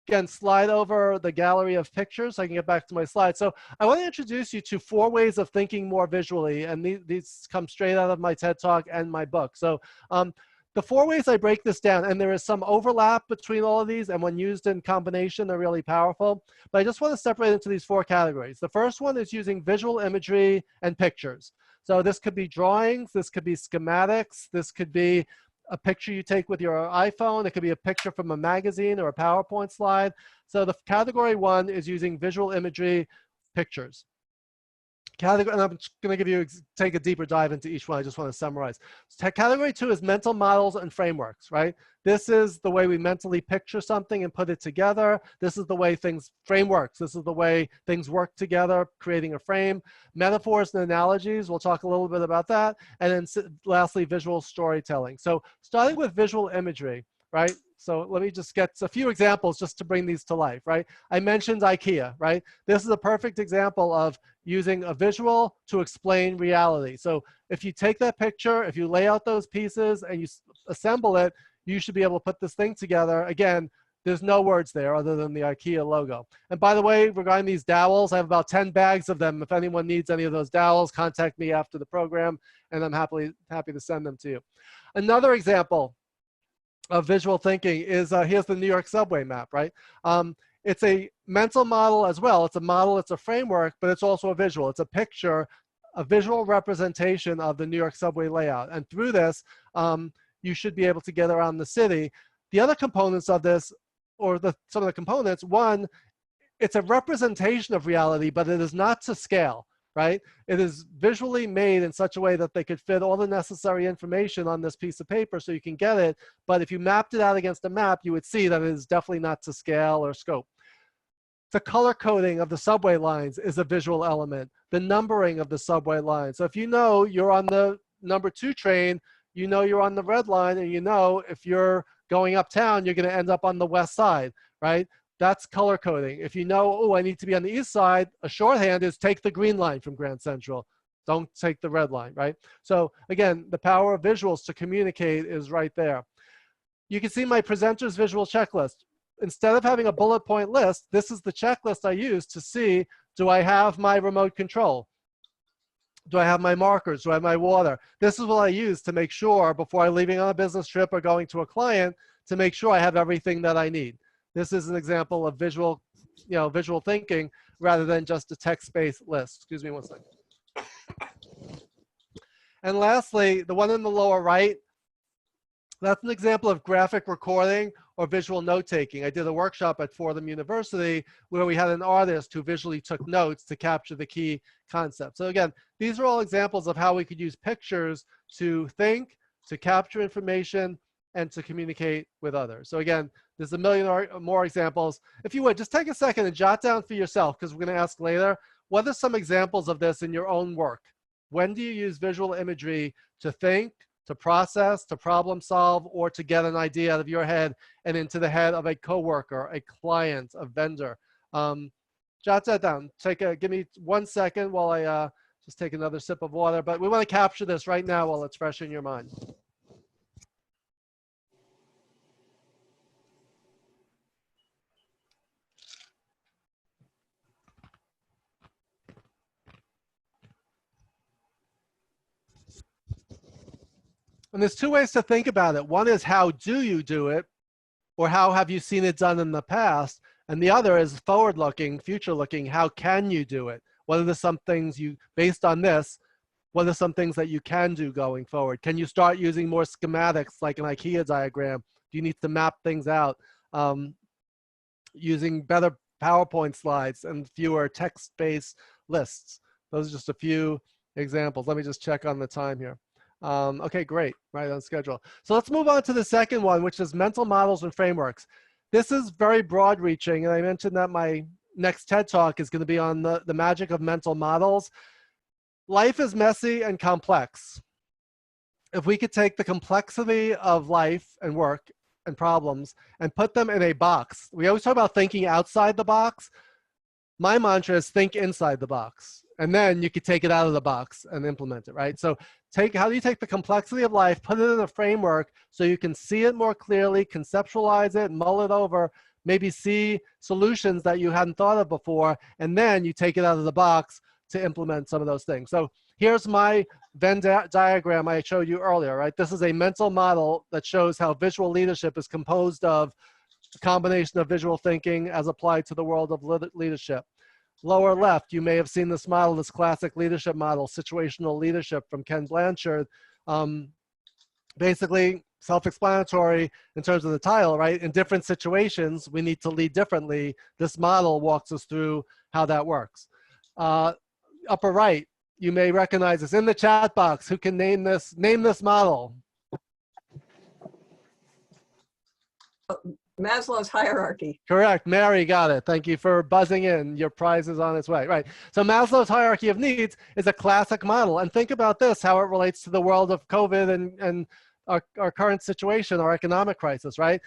again, slide over the gallery of pictures so I can get back to my slides. So I want to introduce you to 4 ways of thinking more visually. And these come straight out of my TED Talk and my book. So the 4 ways I break this down, and there is some overlap between all of these, and when used in combination, they're really powerful. But I just want to separate into these 4 categories. The first one is using visual imagery and pictures. So this could be drawings, this could be schematics, this could be a picture you take with your iPhone, it could be a picture from a magazine or a PowerPoint slide. So the category 1 is using visual imagery, pictures. And I'm going to take a deeper dive into each one. I just want to summarize. So category 2 is mental models and frameworks, right? This is the way we mentally picture something and put it together. This is the way frameworks. This is the way things work together, creating a frame. Metaphors and analogies, we'll talk a little bit about that. And then lastly, visual storytelling. So starting with visual imagery, right? So let me just get a few examples just to bring these to life, right? I mentioned IKEA, right? This is a perfect example of using a visual to explain reality. So if you take that picture, if you lay out those pieces and you assemble it, you should be able to put this thing together. Again, there's no words there other than the IKEA logo. And by the way, regarding these dowels, I have about 10 bags of them. If anyone needs any of those dowels, contact me after the program, and I'm happy to send them to you. Another example of visual thinking is, here's the New York subway map, right? It's a mental model as well. It's a model, it's a framework, but it's also a visual. It's a picture, a visual representation of the New York subway layout. And through this, you should be able to get around the city. The other components of this, or some of the components, one, it's a representation of reality, but it is not to scale, right? It is visually made in such a way that they could fit all the necessary information on this piece of paper so you can get it. But if you mapped it out against a map, you would see that it is definitely not to scale or scope. The color coding of the subway lines is a visual element. The numbering of the subway lines. So if you know you're on the number 2 train, you know you're on the red line, and you know if you're going uptown, you're going to end up on the west side, right? That's color coding. If you know, oh, I need to be on the east side, a shorthand is take the green line from Grand Central. Don't take the red line, right? So again, the power of visuals to communicate is right there. You can see my presenter's visual checklist. Instead of having a bullet point list, this is the checklist I use to see, do I have my remote control? Do I have my markers? Do I have my water? This is what I use to make sure, before I'm leaving on a business trip or going to a client, to make sure I have everything that I need. This is an example of visual thinking rather than just a text-based list. Excuse me one second. And lastly, the one in the lower right, that's an example of graphic recording or visual note-taking. I did a workshop at Fordham University where we had an artist who visually took notes to capture the key concepts. So again, these are all examples of how we could use pictures to think, to capture information, and to communicate with others. So again, there's a million or more examples. If you would, just take a second and jot down for yourself, because we're going to ask later, what are some examples of this in your own work? When do you use visual imagery to think, to process, to problem solve, or to get an idea out of your head and into the head of a coworker, a client, a vendor? Jot that down. Give me 1 second while I just take another sip of water. But we want to capture this right now while it's fresh in your mind. And there's 2 ways to think about it. One is, how do you do it? Or how have you seen it done in the past? And the other is forward-looking, future-looking. How can you do it? What are some things based on this, what are some things that you can do going forward? Can you start using more schematics like an IKEA diagram? Do you need to map things out? Using better PowerPoint slides and fewer text-based lists. Those are just a few examples. Let me just check on the time here. Okay, great, right on schedule. So let's move on to the second one, which is mental models and frameworks. This is very broad reaching, and I mentioned that my next TED Talk is going to be on the magic of mental models. Life is messy and complex. If we could take the complexity of life and work and problems and put them in a box. We always talk about thinking outside the box. My mantra is think inside the box. And then you could take it out of the box and implement it, right? So how do you take the complexity of life, put it in a framework so you can see it more clearly, conceptualize it, mull it over, maybe see solutions that you hadn't thought of before, and then you take it out of the box to implement some of those things. So here's my Venn diagram I showed you earlier, right? This is a mental model that shows how visual leadership is composed of a combination of visual thinking as applied to the world of leadership. Lower left, you may have seen this model, this classic leadership model, situational leadership from Ken Blanchard. Basically, self-explanatory in terms of the title, right? In different situations, we need to lead differently. This model walks us through how that works. Upper right, you may recognize this in the chat box. Who can name this model? Maslow's hierarchy. Correct. Mary got it. Thank you for buzzing in. Your prize is on its way. Right. So Maslow's hierarchy of needs is a classic model. And think about this, how it relates to the world of COVID and our current situation, our economic crisis, right?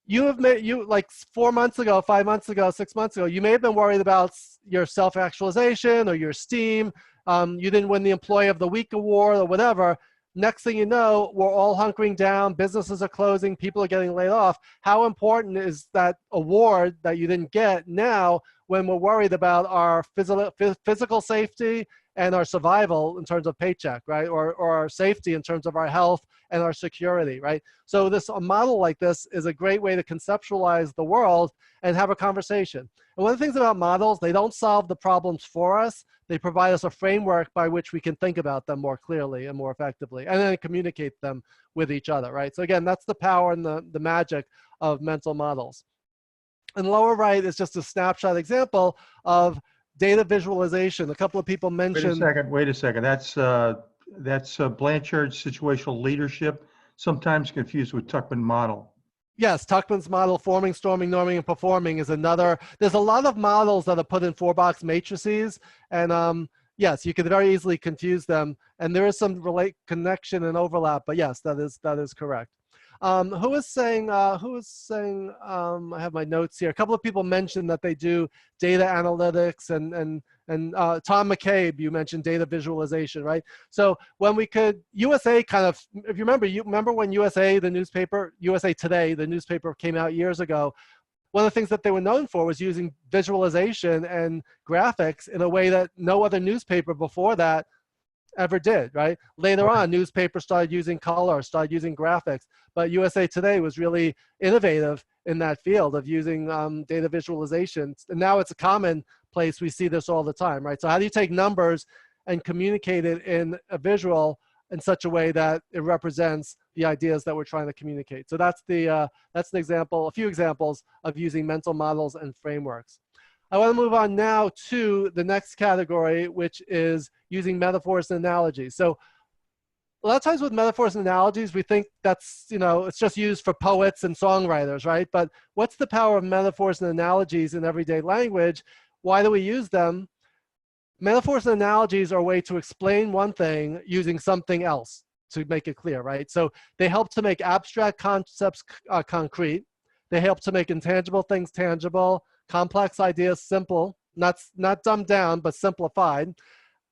Like 4 months ago, 5 months ago, 6 months ago, you may have been worried about your self-actualization or your esteem. You didn't win the Employee of the Week award or whatever. Next thing you know, we're all hunkering down, businesses are closing, people are getting laid off. How important is that award that you didn't get now when we're worried about our physical safety and our survival in terms of paycheck, right? Or our safety in terms of our health and our security, right? So a model like this is a great way to conceptualize the world and have a conversation. And one of the things about models, they don't solve the problems for us. They provide us a framework by which we can think about them more clearly and more effectively, and then communicate them with each other, right? So again, that's the power and the magic of mental models. And lower right is just a snapshot example of data visualization. A couple of people mentioned— Wait a second. That's Blanchard's situational leadership, sometimes confused with Tuckman model. Yes, Tuckman's model, forming, storming, norming, and performing is another. There's a lot of models that are put in 4-box matrices, and yes, you could very easily confuse them. And there is some connection and overlap, but yes, that is correct. Who is saying, I have my notes here. A couple of people mentioned that they do data analytics, and Tom McCabe, you mentioned data visualization, right? So when we could, USA kind of, if you remember when USA, the newspaper, USA Today, the newspaper came out years ago, one of the things that they were known for was using visualization and graphics in a way that no other newspaper before that ever did, right? Later on, newspapers started using color, started using graphics, but USA Today was really innovative in that field of using data visualization. And now it's a common place. We see this all the time, right? So how do you take numbers and communicate it in a visual in such a way that it represents the ideas that we're trying to communicate? So that's an example, a few examples of using mental models and frameworks. I want to move on now to the next category, which is using metaphors and analogies. So a lot of times with metaphors and analogies, we think that's, it's just used for poets and songwriters, right? But what's the power of metaphors and analogies in everyday language? Why do we use them? Metaphors and analogies are a way to explain one thing using something else to make it clear, right? So they help to make abstract concepts concrete. They help to make intangible things tangible, complex ideas simple, not dumbed down, but simplified,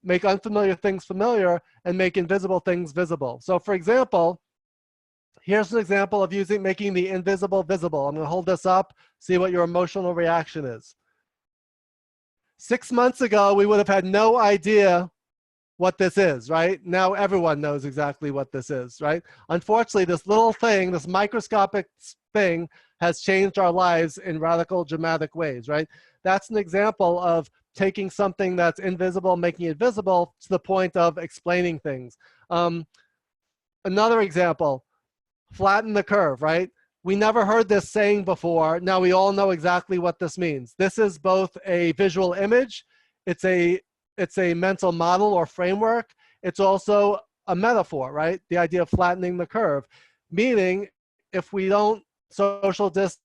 make unfamiliar things familiar, and make invisible things visible. So for example, here's an example of making the invisible visible. I'm gonna hold this up, see what your emotional reaction is. 6 months ago, we would have had no idea what this is, right? Now everyone knows exactly what this is, right? Unfortunately, this little thing, this microscopic thing, has changed our lives in radical, dramatic ways, right? That's an example of taking something that's invisible, making it visible to the point of explaining things. Another example, flatten the curve, right? We never heard this saying before. Now we all know exactly what this means. This is both a visual image, it's it's a mental model or framework. It's also a metaphor, right? The idea of flattening the curve, meaning if we don't social distance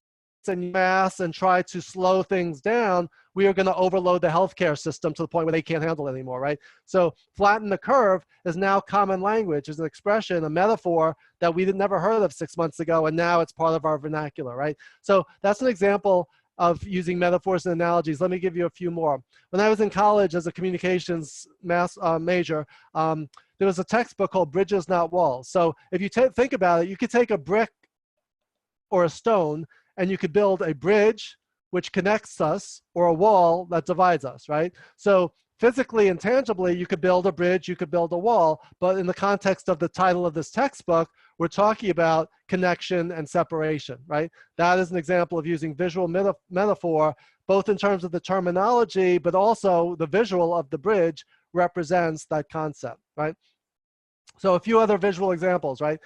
and mass and try to slow things down, we are going to overload the healthcare system to the point where they can't handle it anymore, right? So flatten the curve is now common language, is an expression, a metaphor that we had never heard of 6 months ago, and now it's part of our vernacular, right? So that's an example of using metaphors and analogies. Let me give you a few more. When I was in college as a communications major, there was a textbook called Bridges Not Walls. So if you think about it, you could take a brick or a stone and you could build a bridge which connects us, or a wall that divides us, right? So physically and tangibly, you could build a bridge, you could build a wall, but in the context of the title of this textbook, we're talking about connection and separation, right? That is an example of using visual metaphor, both in terms of the terminology, but also the visual of the bridge represents that concept, right? So a few other visual examples, right?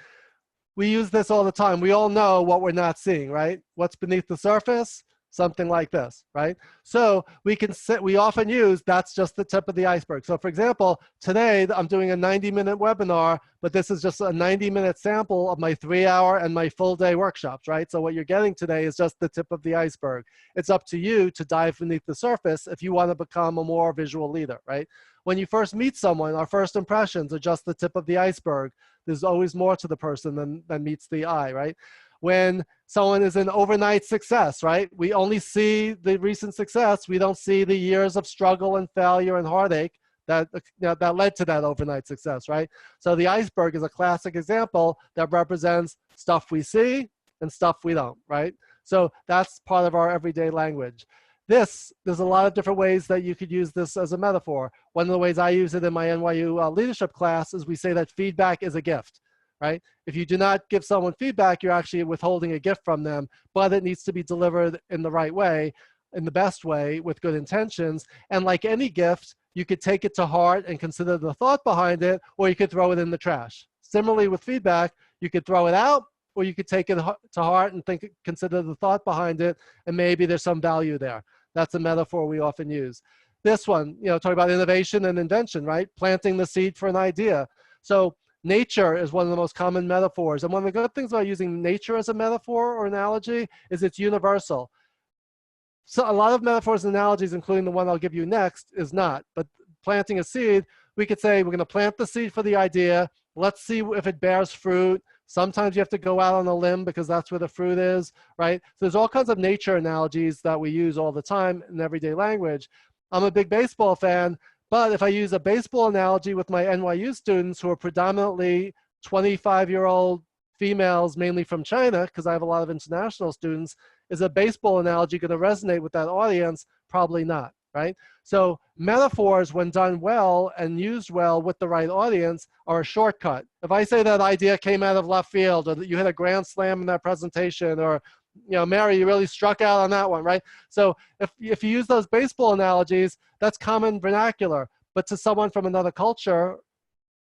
We use this all the time. We all know what we're not seeing, right? What's beneath the surface? Something like this, right? So we often use, that's just the tip of the iceberg. So for example, today I'm doing a 90-minute webinar, but this is just a 90-minute sample of my 3-hour and my full-day workshops, right? So what you're getting today is just the tip of the iceberg. It's up to you to dive beneath the surface if you want to become a more visual leader, right? When you first meet someone, our first impressions are just the tip of the iceberg. There's always more to the person than meets the eye, right? When someone is an overnight success, right? We only see the recent success. We don't see the years of struggle and failure and heartache that led to that overnight success, right? So the iceberg is a classic example that represents stuff we see and stuff we don't, right? So that's part of our everyday language. There's a lot of different ways that you could use this as a metaphor. One of the ways I use it in my NYU leadership class is we say that feedback is a gift, right? If you do not give someone feedback, you're actually withholding a gift from them, but it needs to be delivered in the right way, in the best way, with good intentions. And like any gift, you could take it to heart and consider the thought behind it, or you could throw it in the trash. Similarly with feedback, you could throw it out, or you could take it to heart and consider the thought behind it, and maybe there's some value there. That's a metaphor we often use. This one, talking about innovation and invention, right? Planting the seed for an idea. So nature is one of the most common metaphors. And one of the good things about using nature as a metaphor or analogy is it's universal. So a lot of metaphors and analogies, including the one I'll give you next, is not. But planting a seed, we could say we're going to plant the seed for the idea. Let's see if it bears fruit. Sometimes you have to go out on a limb because that's where the fruit is, right? So there's all kinds of nature analogies that we use all the time in everyday language. I'm a big baseball fan, but if I use a baseball analogy with my NYU students who are predominantly 25-year-old females, mainly from China, because I have a lot of international students, is a baseball analogy going to resonate with that audience? Probably not, right? So metaphors, when done well and used well with the right audience, are a shortcut. If I say that idea came out of left field, or that you hit a grand slam in that presentation, or Mary, you really struck out on that one, right? So if you use those baseball analogies, that's common vernacular. But to someone from another culture,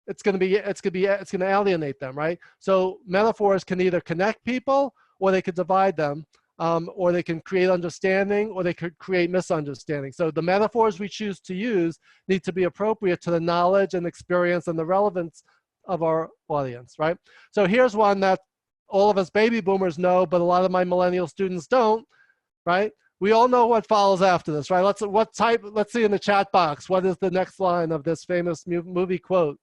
it's going to alienate them, right? So metaphors can either connect people, or they could divide them. Or they can create understanding, or they could create misunderstanding. So the metaphors we choose to use need to be appropriate to the knowledge and experience and the relevance of our audience, right? So here's one that all of us baby boomers know, but a lot of my millennial students don't, right? We all know what follows after this, right? Let's see in the chat box, what is the next line of this famous movie quote?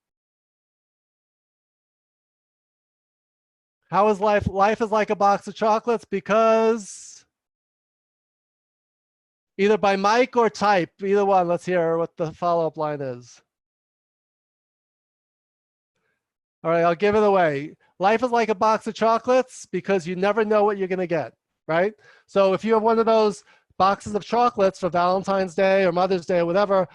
How is life? Life is like a box of chocolates because either by Mike or type, either one. Let's hear what the follow-up line is. All right, I'll give it away. Life is like a box of chocolates because you never know what you're going to get, right? So if you have one of those boxes of chocolates for Valentine's Day or Mother's Day or whatever,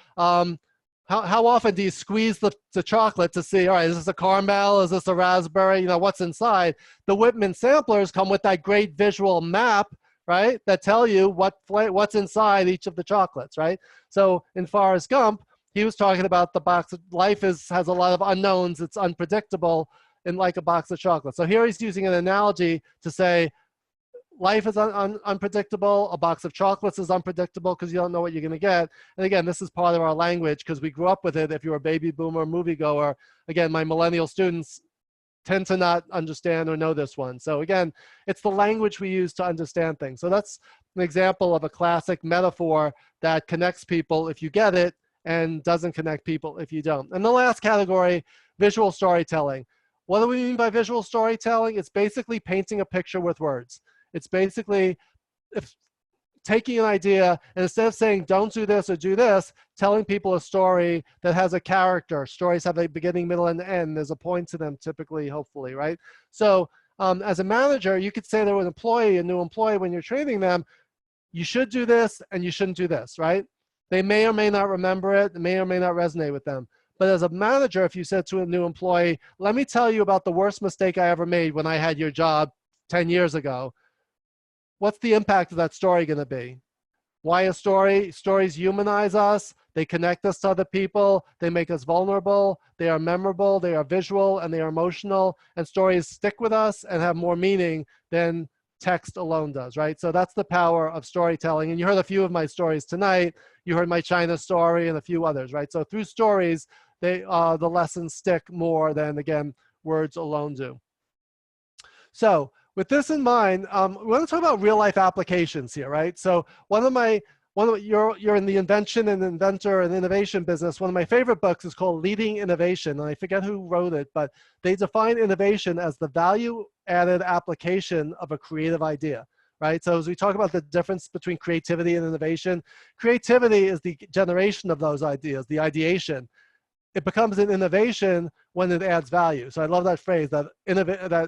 how often do you squeeze the chocolate to see, all right, is this a caramel? Is this a raspberry? What's inside? The Whitman samplers come with that great visual map, right, that tell you what's inside each of the chocolates, right? So in Forrest Gump, he was talking about the box. Life has a lot of unknowns. It's unpredictable, and like a box of chocolates. So here he's using an analogy to say, life is unpredictable. A box of chocolates is unpredictable because you don't know what you're going to get. And again, this is part of our language because we grew up with it. If you're a baby boomer moviegoer, again, my millennial students tend to not understand or know this one. So again, it's the language we use to understand things. So that's an example of a classic metaphor that connects people if you get it and doesn't connect people if you don't. And the last category, visual storytelling. What do we mean by visual storytelling? It's basically painting a picture with words. It's basically taking an idea and instead of saying don't do this or do this, telling people a story that has a character. Stories have a beginning, middle, and end. There's a point to them typically, hopefully, right? So as a manager, you could say to an employee, a new employee, when you're training them, you should do this and you shouldn't do this, right? They may or may not remember it. It may or may not resonate with them. But as a manager, if you said to a new employee, let me tell you about the worst mistake I ever made when I had your job 10 years ago, what's the impact of that story going to be? Why a story? Stories humanize us. They connect us to other people. They make us vulnerable. They are memorable. They are visual and they are emotional. And stories stick with us and have more meaning than text alone does, right? So that's the power of storytelling. And you heard a few of my stories tonight. You heard my China story and a few others, right? So through stories, the lessons stick more than, again, words alone do. So with this in mind, we want to talk about real life applications here, right? So you're in the invention and inventor and innovation business. One of my favorite books is called Leading Innovation. And I forget who wrote it, but they define innovation as the value added application of a creative idea, right? So as we talk about the difference between creativity and innovation, creativity is the generation of those ideas, the ideation. It becomes an innovation when it adds value. So I love that phrase, that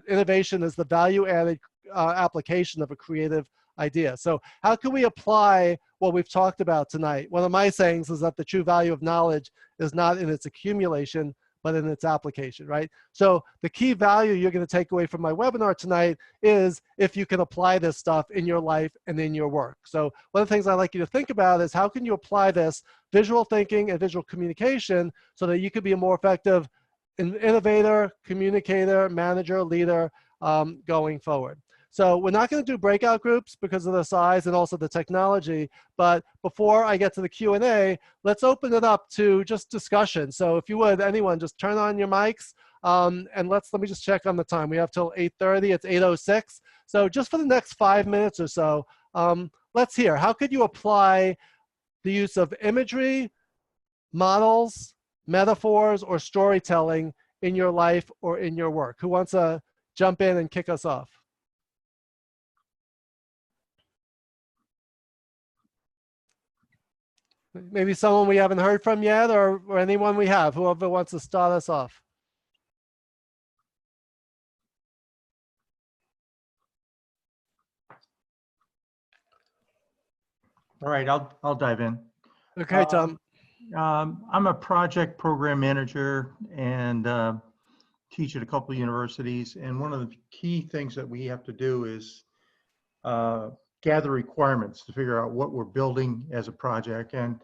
innovation is the value-added application of a creative idea. So how can we apply what we've talked about tonight? One of my sayings is that the true value of knowledge is not in its accumulation, but in its application, right? So the key value you're going to take away from my webinar tonight is if you can apply this stuff in your life and in your work. So one of the things I'd like you to think about is how can you apply this visual thinking and visual communication so that you could be a more effective innovator, communicator, manager, leader going forward. So we're not going to do breakout groups because of the size and also the technology. But before I get to the Q&A, let's open it up to just discussion. So if you would, anyone, just turn on your mics. And let me just check on the time. We have till 8:30. It's 8:06. So just for the next 5 minutes or so, let's hear. How could you apply the use of imagery, models, metaphors, or storytelling in your life or in your work? Who wants to jump in and kick us off? Maybe someone we haven't heard from yet, or anyone we have, whoever wants to start us off. All right, I'll dive in. Okay, Tom. I'm a project program manager and teach at a couple of universities. And one of the key things that we have to do is gather requirements to figure out what we're building as a project. And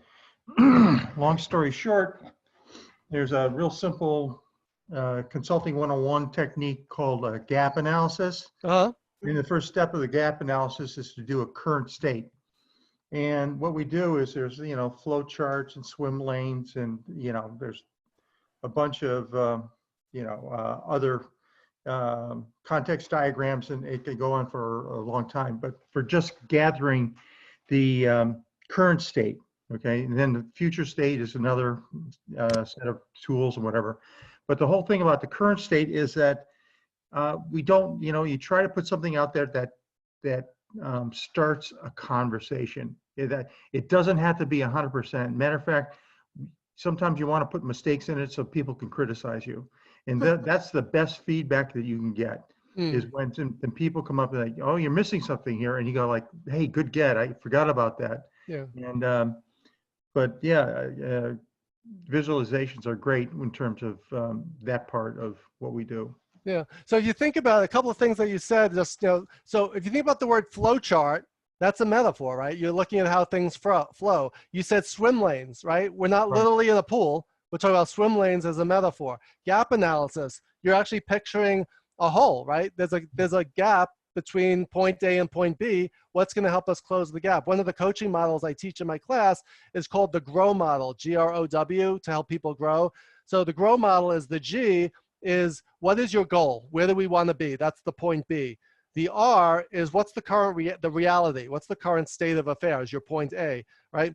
long story short, there's a real simple consulting 101 technique called gap analysis. And the first step of the gap analysis is to do a current state. And what we do is there's, flow charts and swim lanes and, there's a bunch of, other context diagrams, and it could go on for a long time, but for just gathering the current state, okay? And then the future state is another set of tools and whatever. But the whole thing about the current state is that we don't, you try to put something out there that starts a conversation. That it doesn't have to be 100%. Matter of fact, sometimes you want to put mistakes in it so people can criticize you. And that's the best feedback that you can get is when people come up and like, oh, you're missing something here. And you go like, hey, good get. I forgot about that. Yeah. And, but yeah, visualizations are great in terms of that part of what we do. Yeah. So if you think about a couple of things that you said, just, so if you think about the word flow chart, that's a metaphor, right? You're looking at how things flow. You said swim lanes, right? We're not literally in a pool. We're talking about swim lanes as a metaphor. Gap analysis, you're actually picturing a hole, right? There's a gap between point A and point B, what's going to help us close the gap? One of the coaching models I teach in my class is called the GROW model, G-R-O-W, to help people grow. So the GROW model is the G is what is your goal? Where do we want to be? That's the point B. The R is what's the current the reality? What's the current state of affairs? Your point A, right?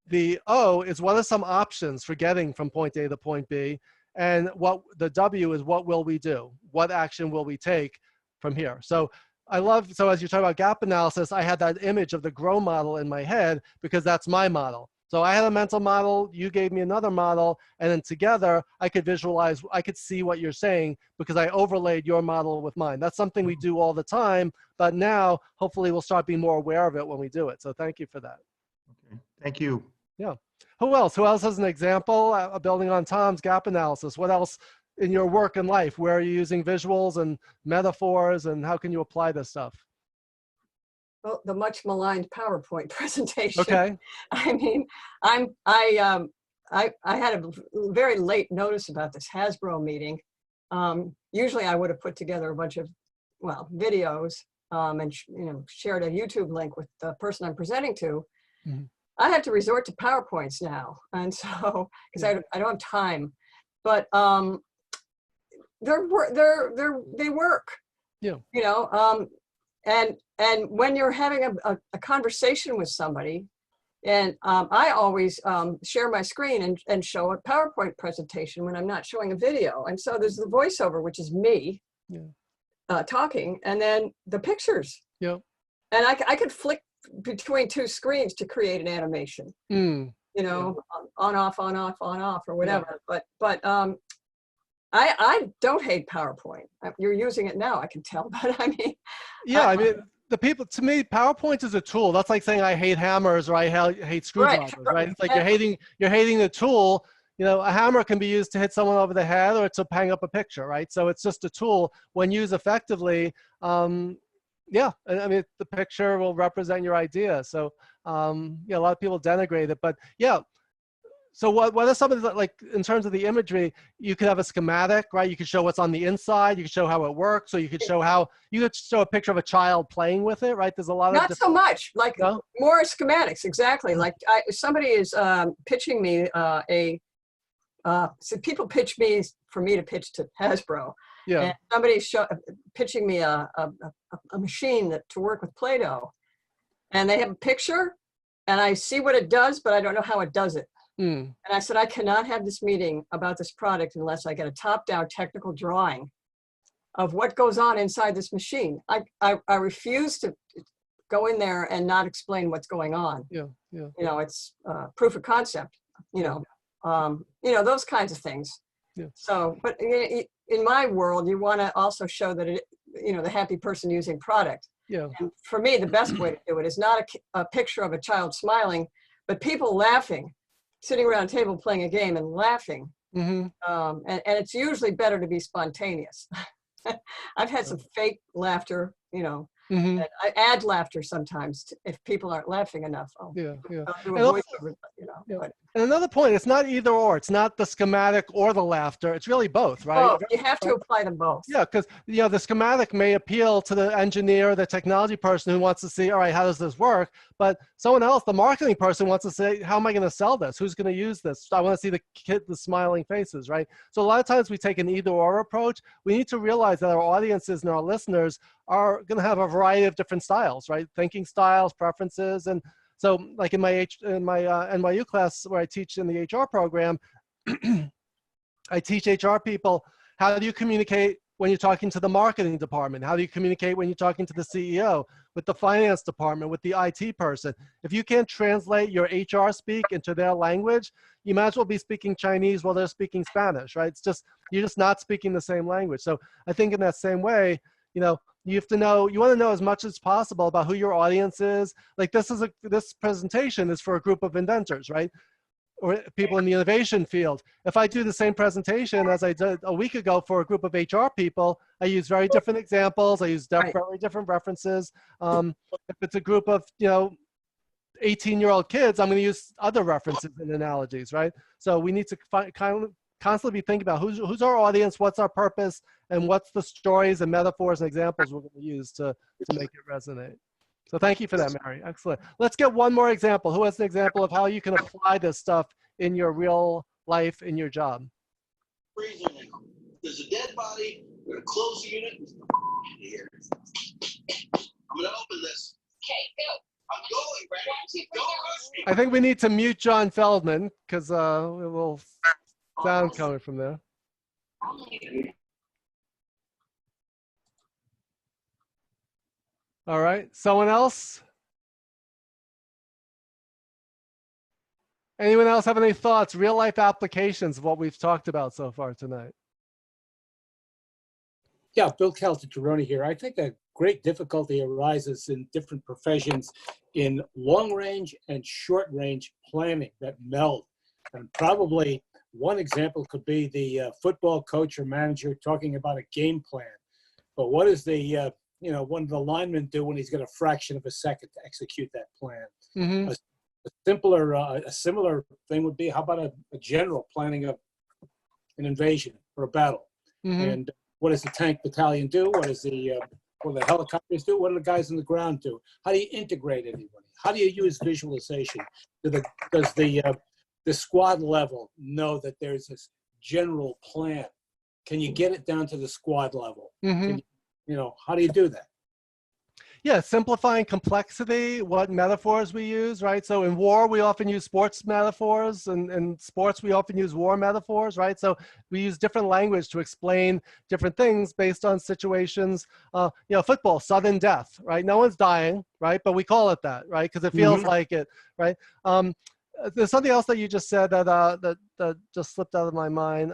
The O is what are some options for getting from point A to point B? And what the W is what will we do? What action will we take from here? So so as you're talking about gap analysis, I had that image of the GROW model in my head because that's my model. So I had a mental model, you gave me another model, and then together I could visualize, I could see what you're saying because I overlaid your model with mine. That's something we do all the time, but now hopefully we'll start being more aware of it when we do it. So thank you for that. Okay. Thank you. Yeah. Who else? Who else has an example building on Tom's gap analysis? What else in your work and life? Where are you using visuals and metaphors, and how can you apply this stuff? Well, the much maligned PowerPoint presentation. Okay. I mean, I had a very late notice about this Hasbro meeting. Usually I would have put together a bunch of, well, videos and shared a YouTube link with the person I'm presenting to. Mm-hmm. I have to resort to PowerPoints now, and so because I don't have time, but they work. Yeah. You know, and when you're having a conversation with somebody, and I always share my screen and show a PowerPoint presentation when I'm not showing a video, and so there's the voiceover, which is me talking, and then the pictures. Yeah. And I could flick between two screens to create an animation, you know, on, off, or whatever. Yeah. But I don't hate PowerPoint. You're using it now, I can tell, but I mean. Yeah, I mean, to me, PowerPoint is a tool. That's like saying I hate hammers or I hate screwdrivers, right? It's like you're hating the tool. You know, a hammer can be used to hit someone over the head or to hang up a picture, right? So it's just a tool when used effectively. Yeah, I mean, the picture will represent your idea. So, yeah, a lot of people denigrate it, but yeah. So what are some of the, like, in terms of the imagery, you could have a schematic, right? You could show what's on the inside. You could show how it works. So you could show a picture of a child playing with it, right? There's a lot of not so much, like more schematics, exactly. Like somebody is pitching me so people pitch me for me to pitch to Hasbro. Yeah. And somebody's pitching me a machine to work with Play-Doh. And they have a picture, and I see what it does, but I don't know how it does it. And I said, I cannot have this meeting about this product unless I get a top-down technical drawing of what goes on inside this machine. I refuse to go in there and not explain what's going on. Yeah, yeah. You know, it's proof of concept. You know, those kinds of things. Yeah. So, but in my world, you want to also show that the happy person using product. Yeah. And for me, the best way to do it is not a picture of a child smiling, but people laughing, sitting around a table playing a game and laughing. Mm-hmm. And it's usually better to be spontaneous. I've had some fake laughter, mm-hmm. And I add laughter sometimes if people aren't laughing enough. I'll do a voiceover, But, and another point, it's not either or. It's not the schematic or the laughter. It's really both, right? Oh, you have to apply them both. Yeah, because the schematic may appeal to the engineer, the technology person who wants to see, all right, how does this work? But someone else, the marketing person, wants to say, how am I going to sell this? Who's going to use this? I want to see the smiling faces, right? So a lot of times we take an either or approach. We need to realize that our audiences and our listeners are going to have a variety of different styles, right? Thinking styles, preferences, and so like in my NYU class where I teach in the HR program, I teach HR people, how do you communicate when you're talking to the marketing department? How do you communicate when you're talking to the CEO, with the finance department, with the IT person? If you can't translate your HR speak into their language, you might as well be speaking Chinese while they're speaking Spanish, right? It's just, you're just not speaking the same language. So I think in that same way, you have to know, you want to know as much as possible about who your audience is. Like this presentation is for a group of inventors, right? Or people in the innovation field. If I do the same presentation as I did a week ago for a group of HR people, I use very different examples. I use very different references. If it's a group of, 18-year-old kids, I'm going to use other references and analogies, right? So we need to kind constantly be thinking about who's our audience, what's our purpose, and what's the stories and metaphors and examples we're going to use to make it resonate. So thank you for that, Mary. Excellent. Let's get one more example. Who has an example of how you can apply this stuff in your real life, in your job? Freezing now. There's a dead body. We're going to close the unit. Here. I'm going to open this. Okay, go. I'm going, Brandon. Don't rush me. I think we need to mute John Feldman because a little sound coming from there. All right, someone else? Anyone else have any thoughts, real life applications of what we've talked about so far tonight? Yeah, Bill Caltagirone here. I think a great difficulty arises in different professions in long range and short range planning that meld. And probably one example could be the football coach or manager talking about a game plan. But what does the one of the linemen do when he's got a fraction of a second to execute that plan? Mm-hmm. A similar thing would be, how about a general planning of an invasion or a battle? Mm-hmm. And what does the tank battalion do? What do the helicopters do? What do the guys on the ground do? How do you integrate anybody? How do you use visualization? Does the squad level know that there's this general plan? Can you get it down to the squad level? Mm-hmm. How do you do that? Yeah, simplifying complexity, what metaphors we use, right? So in war, we often use sports metaphors, and in sports, we often use war metaphors, right? So we use different language to explain different things based on situations. Football, sudden death, right? No one's dying, right? But we call it that, right? Because it feels like it, right? There's something else that you just said that just slipped out of my mind.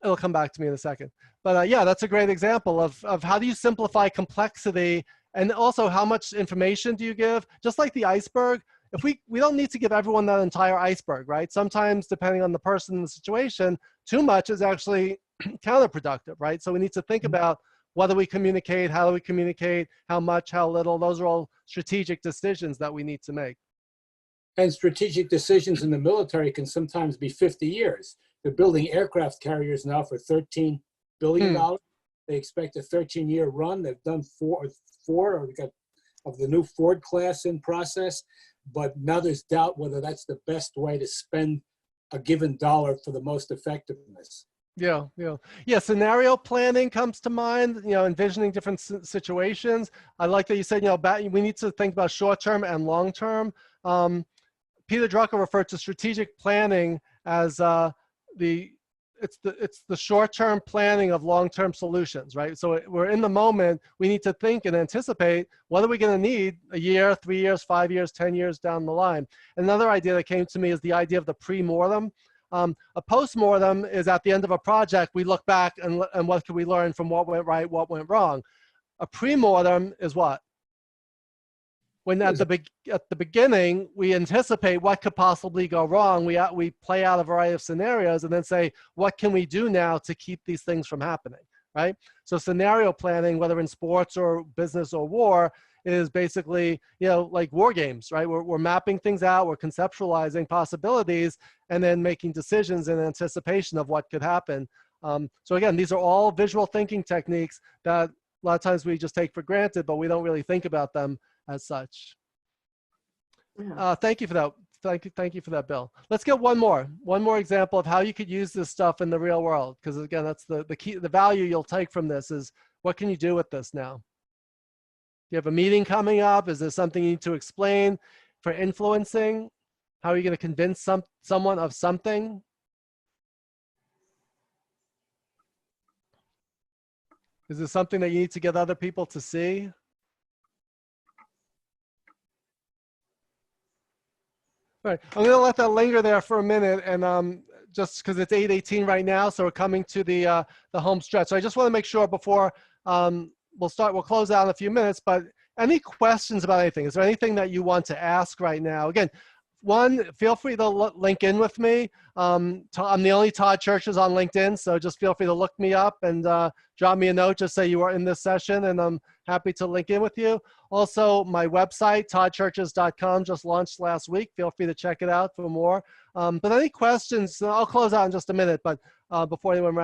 It'll come back to me in a second. But yeah, that's a great example of how do you simplify complexity, and also how much information do you give? Just like the iceberg, if we don't need to give everyone that entire iceberg, right? Sometimes, depending on the person and the situation, too much is actually counterproductive, right? So we need to think about what do we communicate, how do we communicate, how much, how little. Those are all strategic decisions that we need to make. And strategic decisions in the military can sometimes be 50 years. They're building aircraft carriers now for $13 billion. They expect a 13-year run. They've done four, or we got of the new Ford class in process. But now there's doubt whether that's the best way to spend a given dollar for the most effectiveness. Yeah. Scenario planning comes to mind. Envisioning different situations. I like that you said, we need to think about short-term and long-term. Peter Drucker referred to strategic planning as it's the short-term planning of long-term solutions, right? So we're in the moment. We need to think and anticipate what are we going to need a year, 3 years, 5 years, 10 years down the line. Another idea that came to me is the idea of the pre-mortem. A post-mortem is at the end of a project. We look back and what could we learn from what went right, what went wrong. A pre-mortem is what? When at the beginning, we anticipate what could possibly go wrong. We play out a variety of scenarios and then say, what can we do now to keep these things from happening, right? So scenario planning, whether in sports or business or war, is basically, like war games, right? We're mapping things out, we're conceptualizing possibilities, and then making decisions in anticipation of what could happen. So again, these are all visual thinking techniques that a lot of times we just take for granted, but we don't really think about them as such. Yeah. Thank you for that. Thank you for that, Bill. Let's get one more example of how you could use this stuff in the real world. Because again, that's the key. The value you'll take from this is what can you do with this now? Do you have a meeting coming up? Is there something you need to explain for influencing? How are you going to convince someone of something? Is this something that you need to get other people to see? All right, I'm going to let that linger there for a minute, and just because it's 8:18 right now, so we're coming to the home stretch. So I just want to make sure before we'll close out in a few minutes. But any questions about anything? Is there anything that you want to ask right now? Again, one, feel free to link in with me. I'm the only Todd Cherches on LinkedIn, so just feel free to look me up and drop me a note. Just say you are in this session, and I'm happy to link in with you. Also, my website, toddcherches.com, just launched last week. Feel free to check it out for more. But any questions, I'll close out in just a minute, but before anyone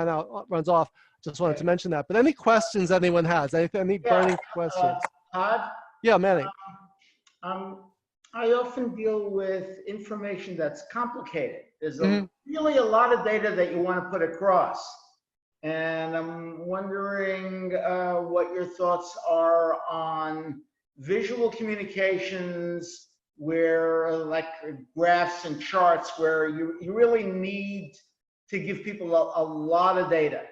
runs off, just wanted to mention that. But any questions anyone has, any burning questions? Todd? Yeah, Manny. I often deal with information that's complicated. There's really a lot of data that you want to put across. And I'm wondering what your thoughts are on visual communications where like graphs and charts where you really need to give people a lot of data.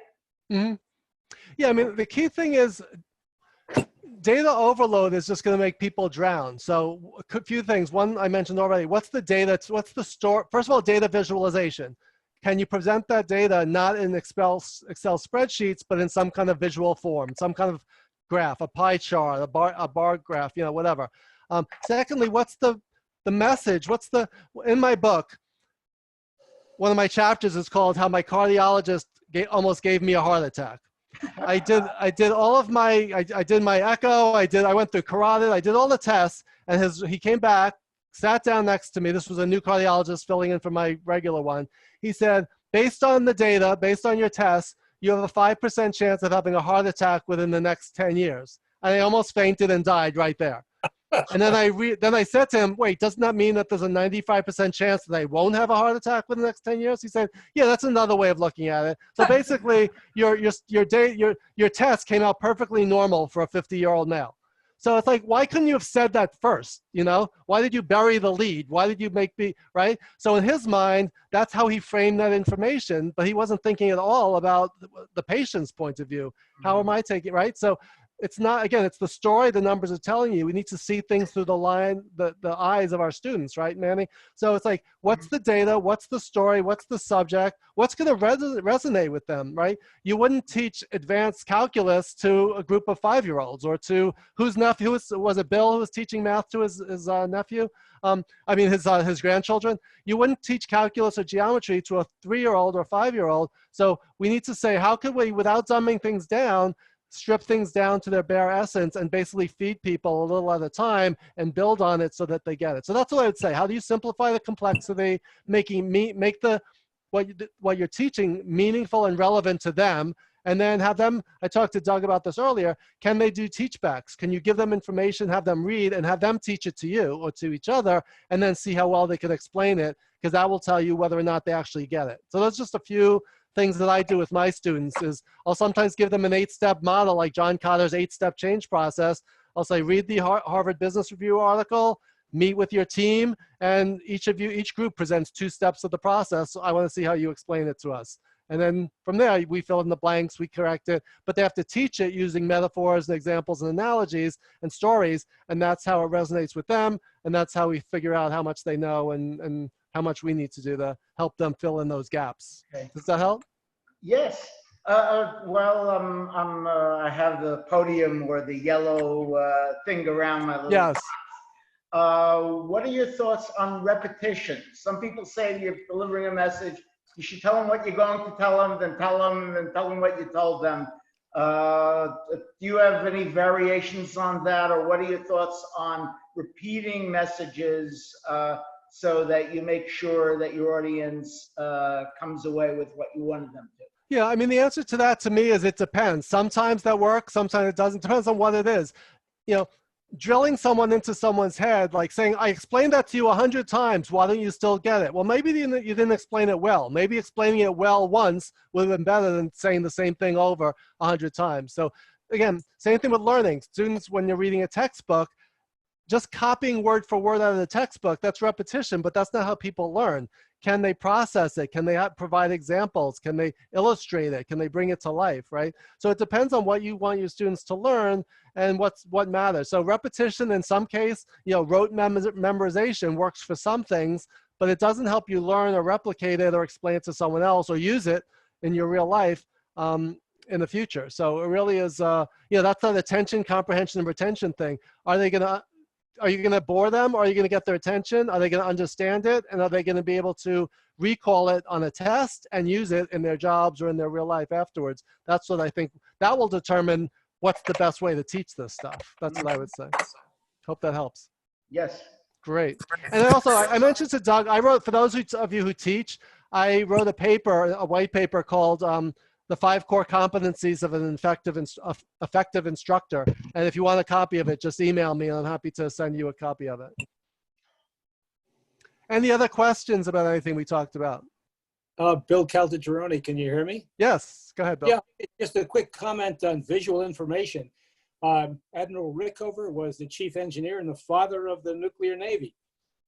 Yeah, I mean, the key thing is data overload is just going to make people drown. So a few things. One I mentioned already. What's the data? What's the store? First of all, data visualization. Can you present that data not in Excel spreadsheets, but in some kind of visual form, some kind of graph, a pie chart, a bar graph, you know, whatever. Secondly, what's the message? In my book, one of my chapters is called "How My Cardiologist Almost Gave Me a Heart Attack." I did all of my, I did my echo, I went through carotid, I did all the tests, and he came back, sat down next to me. This was a new cardiologist filling in for my regular one. He said, based on the data, based on your tests, you have a 5% chance of having a heart attack within the next 10 years. And I almost fainted and died right there. And then I said to him, wait, doesn't that mean that there's a 95% chance that I won't have a heart attack within the next 10 years? He said, yeah, that's another way of looking at it. So basically, your test came out perfectly normal for a 50-year-old male. So it's like, why couldn't you have said that first? You know, why did you bury the lead? Why did you make me, right? So in his mind, that's how he framed that information, but he wasn't thinking at all about the patient's point of view. How am I taking, right? So it's not, again, it's the story the numbers are telling you. We need to see things through the eyes of our students, right, Manny? So it's like, what's the data? What's the story? What's the subject? What's going to resonate with them, right? You wouldn't teach advanced calculus to a group of 5-year-olds or to whose nephew, was it Bill who was teaching math to his nephew? I mean, his grandchildren. You wouldn't teach calculus or geometry to a 3-year-old or 5-year-old. So we need to say, how could we, without dumbing things down, strip things down to their bare essence and basically feed people a little at a time and build on it so that they get it. So that's what I would say. How do you simplify the complexity, make what you're teaching meaningful and relevant to them, and then have them, I talked to Doug about this earlier, can they do teachbacks? Can you give them information, have them read, and have them teach it to you or to each other, and then see how well they can explain it, because that will tell you whether or not they actually get it. So that's just a few things that I do with my students. Is I'll sometimes give them an 8-step model, like John Cotter's 8-step change process. I'll say, read the Harvard Business Review article, meet with your team, and each group presents 2 steps of the process. So I want to see how you explain it to us. And then from there, we fill in the blanks, we correct it, but they have to teach it using metaphors and examples and analogies and stories, and that's how it resonates with them, and that's how we figure out how much they know and how much we need to do to help them fill in those gaps. Okay. Does that help? Yes. Well, I have the podium or the yellow thing around my little. Yes. What are your thoughts on repetition? Some people say you're delivering a message, you should tell them what you're going to tell them, then tell them what you told them. Do you have any variations on that, or what are your thoughts on repeating messages so that you make sure that your audience comes away with what you wanted them to? Yeah, I mean, the answer to that to me is it depends. Sometimes that works, sometimes it doesn't. Depends on what it is. You know, drilling someone into someone's head, like saying, I explained that to you 100 times, why don't you still get it? Well, maybe you didn't explain it well. Maybe explaining it well once would have been better than saying the same thing over 100 times. So again, same thing with learning. Students, when you're reading a textbook, just copying word for word out of the textbook, that's repetition, but that's not how people learn. Can they process it? Can they provide examples? Can they illustrate it? Can they bring it to life, right? So it depends on what you want your students to learn and what matters. So repetition in some case, rote memorization works for some things, but it doesn't help you learn or replicate it or explain it to someone else or use it in your real life in the future. So it really is, that's that attention, comprehension, and retention thing. Are you going to bore them, or are you going to get their attention? Are they going to understand it? And are they going to be able to recall it on a test and use it in their jobs or in their real life afterwards? That's what I think. That will determine what's the best way to teach this stuff. That's what I would say. Hope that helps. Yes. Great. And then also, I mentioned to Doug, I wrote, for those of you who teach, I wrote a paper, a white paper called The 5 Core Competencies of an Effective Instructor. And if you want a copy of it, just email me and I'm happy to send you a copy of it. Any other questions about anything we talked about? Bill Caltagirone, can you hear me? Yes, go ahead, Bill. Yeah, just a quick comment on visual information. Admiral Rickover was the chief engineer and the father of the nuclear navy.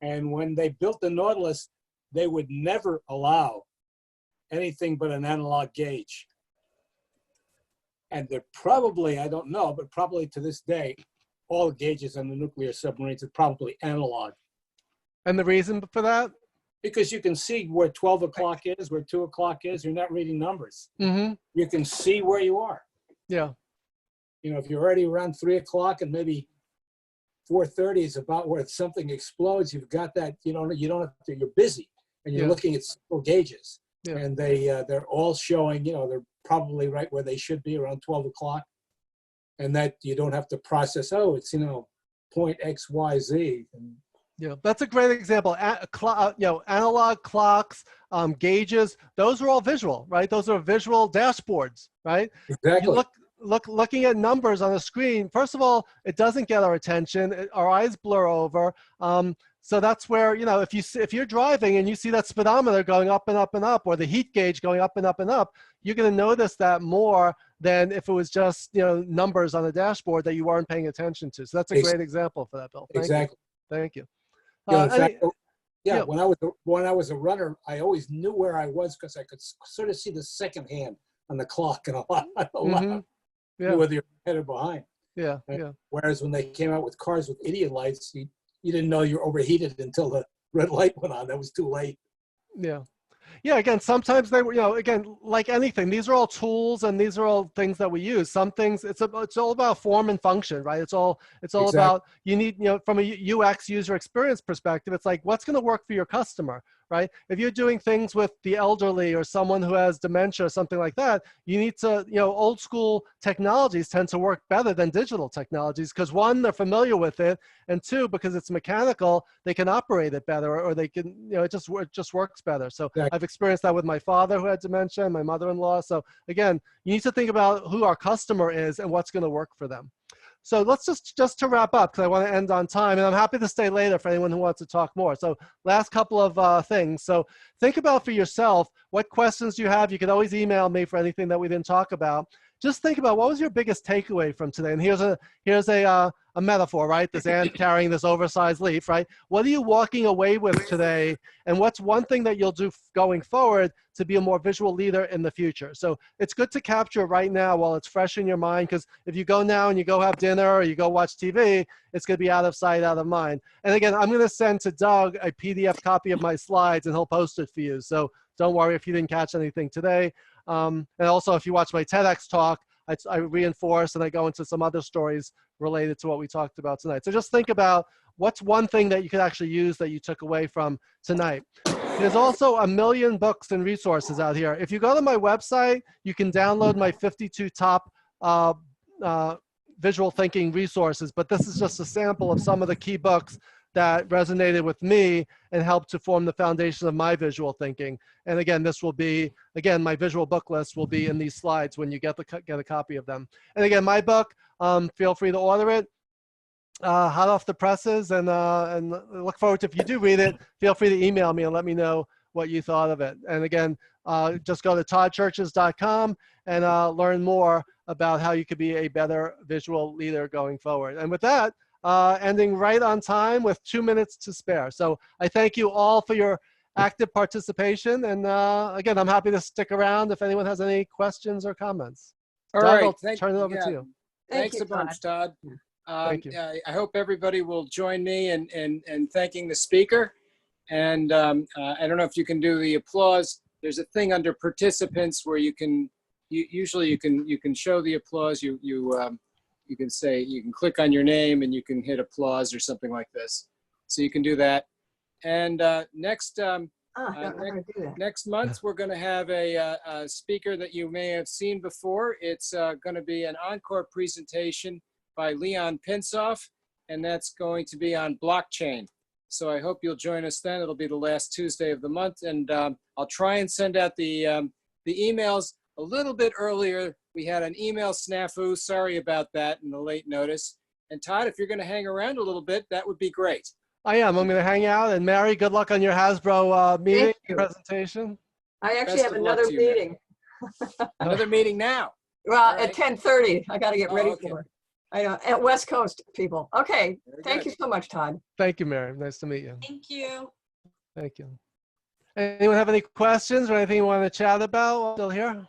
And when they built the Nautilus, they would never allow anything but an analog gauge. And they're probably, I don't know, but probably to this day, all the gauges on the nuclear submarines are probably analog. And the reason for that? Because you can see where 12 o'clock is, where 2 o'clock is. You're not reading numbers. Mm-hmm. You can see where you are. Yeah. You know, if you're already around 3 o'clock and maybe 4:30 is about where something explodes, you've got that, you don't have to, you're busy and you're looking at single gauges. Yeah. And they're all showing, you know, they're probably right where they should be around 12 o'clock. And that you don't have to process, oh, it's, you know, point X, Y, Z. And, yeah, that's a great example. Analog clocks, gauges, those are all visual, right? Those are visual dashboards, right? Exactly. You looking at numbers on a screen, first of all, it doesn't get our attention. Our eyes blur over. So that's where, you know, if you're driving and you see that speedometer going up and up and up, or the heat gauge going up and up and up, you're going to notice that more than if it was just, you know, numbers on the dashboard that you weren't paying attention to. So that's a great example for that, Bill. Thank you. In fact, when I was a runner, I always knew where I was because I could sort of see the second hand on the clock and a lot. Whether you're ahead or behind. Yeah. Whereas when they came out with cars with idiot lights, you didn't know you were overheated until the red light went on. That was too late. Yeah. Yeah, again, sometimes they were, you know, again, like anything, these are all tools and these are all things that we use. Some things, it's all about form and function, right? It's all about, you need, you know, from a UX user experience perspective, it's like, what's going to work for your customer, right? If you're doing things with the elderly or someone who has dementia or something like that, you need to, you know, old school technologies tend to work better than digital technologies because one, they're familiar with it, and two, because it's mechanical, they can operate it better, or they can, you know, it just works better. So I've experienced that with my father who had dementia and my mother-in-law. So again, you need to think about who our customer is and what's going to work for them. So let's just to wrap up, because I want to end on time, and I'm happy to stay later for anyone who wants to talk more. So last couple of things. So think about for yourself, what questions you have. You can always email me for anything that we didn't talk about. Just think about what was your biggest takeaway from today. And here's a metaphor, right? This ant carrying this oversized leaf, right? What are you walking away with today? And what's one thing that you'll do going forward to be a more visual leader in the future? So it's good to capture right now while it's fresh in your mind, because if you go now and you go have dinner or you go watch TV, it's going to be out of sight, out of mind. And again, I'm going to send to Doug a PDF copy of my slides and he'll post it for you. So don't worry if you didn't catch anything today. And also, if you watch my TEDx talk, I reinforce and I go into some other stories related to what we talked about tonight. So just think about what's one thing that you could actually use that you took away from tonight. There's also 1 million books and resources out here. If you go to my website, you can download my 52 top visual thinking resources, but this is just a sample of some of the key books that resonated with me and helped to form the foundation of my visual thinking. And again, this will be, again, my visual book list will be in these slides when you get a copy of them. And again, my book, feel free to order it, hot off the presses, and look forward to, if you do read it, feel free to email me and let me know what you thought of it. And again, just go to toddcherches.com and learn more about how you could be a better visual leader going forward. And with that, ending right on time with 2 minutes to spare. So I thank you all for your active participation. And again, I'm happy to stick around if anyone has any questions or comments. All Doug, right. I'll turn it over to you. Thanks a bunch, Todd. Thank you. I hope everybody will join me in thanking the speaker. And I don't know if you can do the applause. There's a thing under participants where you can, usually you can show the applause. You can say, you can click on your name and you can hit applause or something like this. So you can do that. And next Don't know how to do that. Next month, we're going to have a speaker that you may have seen before. It's going to be an encore presentation by Leon Pinsoff, and that's going to be on blockchain. So I hope you'll join us then. It'll be the last Tuesday of the month, and I'll try and send out the emails a little bit earlier. We had an email snafu. Sorry about that and the late notice. And Todd, if you're going to hang around a little bit, that would be great. I am. I'm going to hang out. And Mary, good luck on your Hasbro meeting presentation. I actually Best have of luck another to you, Mary. meeting. Another meeting now. Well, All right. at 10:30, I got to get Oh, ready okay. for it. I know, at West Coast people. Okay, Very thank good. you so much, Todd. Thank you, Mary. Nice to meet you. Thank you. Thank you. Anyone have any questions or anything you want to chat about while still here?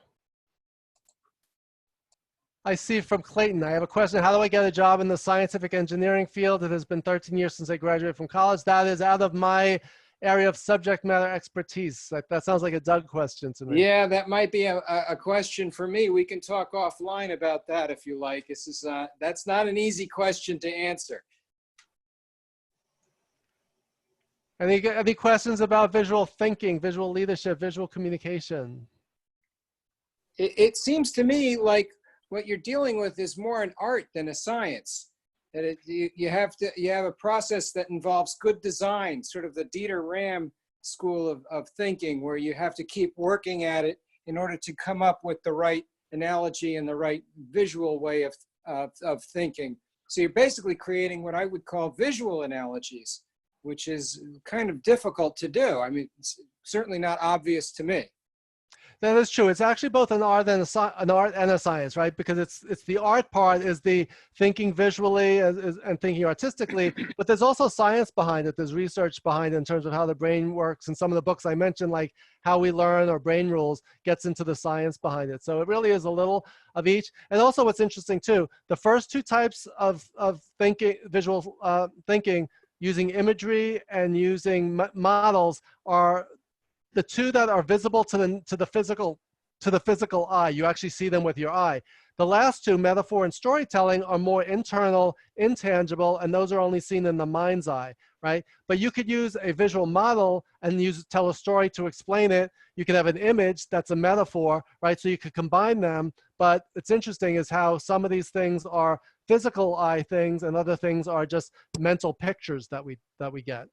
I see from Clayton, I have a question. How do I get a job in the scientific engineering field? It has been 13 years since I graduated from college. That is out of my area of subject matter expertise. That sounds like a Doug question to me. Yeah, that might be a question for me. We can talk offline about that if you like. That's not an easy question to answer. Any questions about visual thinking, visual leadership, visual communication? It seems to me like what you're dealing with is more an art than a science. That you have a process that involves good design, sort of the Dieter Ram school of thinking, where you have to keep working at it in order to come up with the right analogy and the right visual way of thinking. So you're basically creating what I would call visual analogies, which is kind of difficult to do. I mean, it's certainly not obvious to me. That is true. It's actually both an art and a science, right? Because it's the art part is the thinking visually and thinking artistically, but there's also science behind it. There's research behind it in terms of how the brain works. And some of the books I mentioned, like How We Learn or Brain Rules, gets into the science behind it. So it really is a little of each. And also what's interesting too, the first two types of thinking, visual thinking, using imagery and using models are the two that are visible to the physical eye. You actually see them with your eye. The last two, metaphor and storytelling, are more internal, intangible, and those are only seen in the mind's eye, right? But you could use a visual model and tell a story to explain it. You could have an image that's a metaphor, right? So you could combine them. But it's interesting is how some of these things are physical eye things and other things are just mental pictures that we get.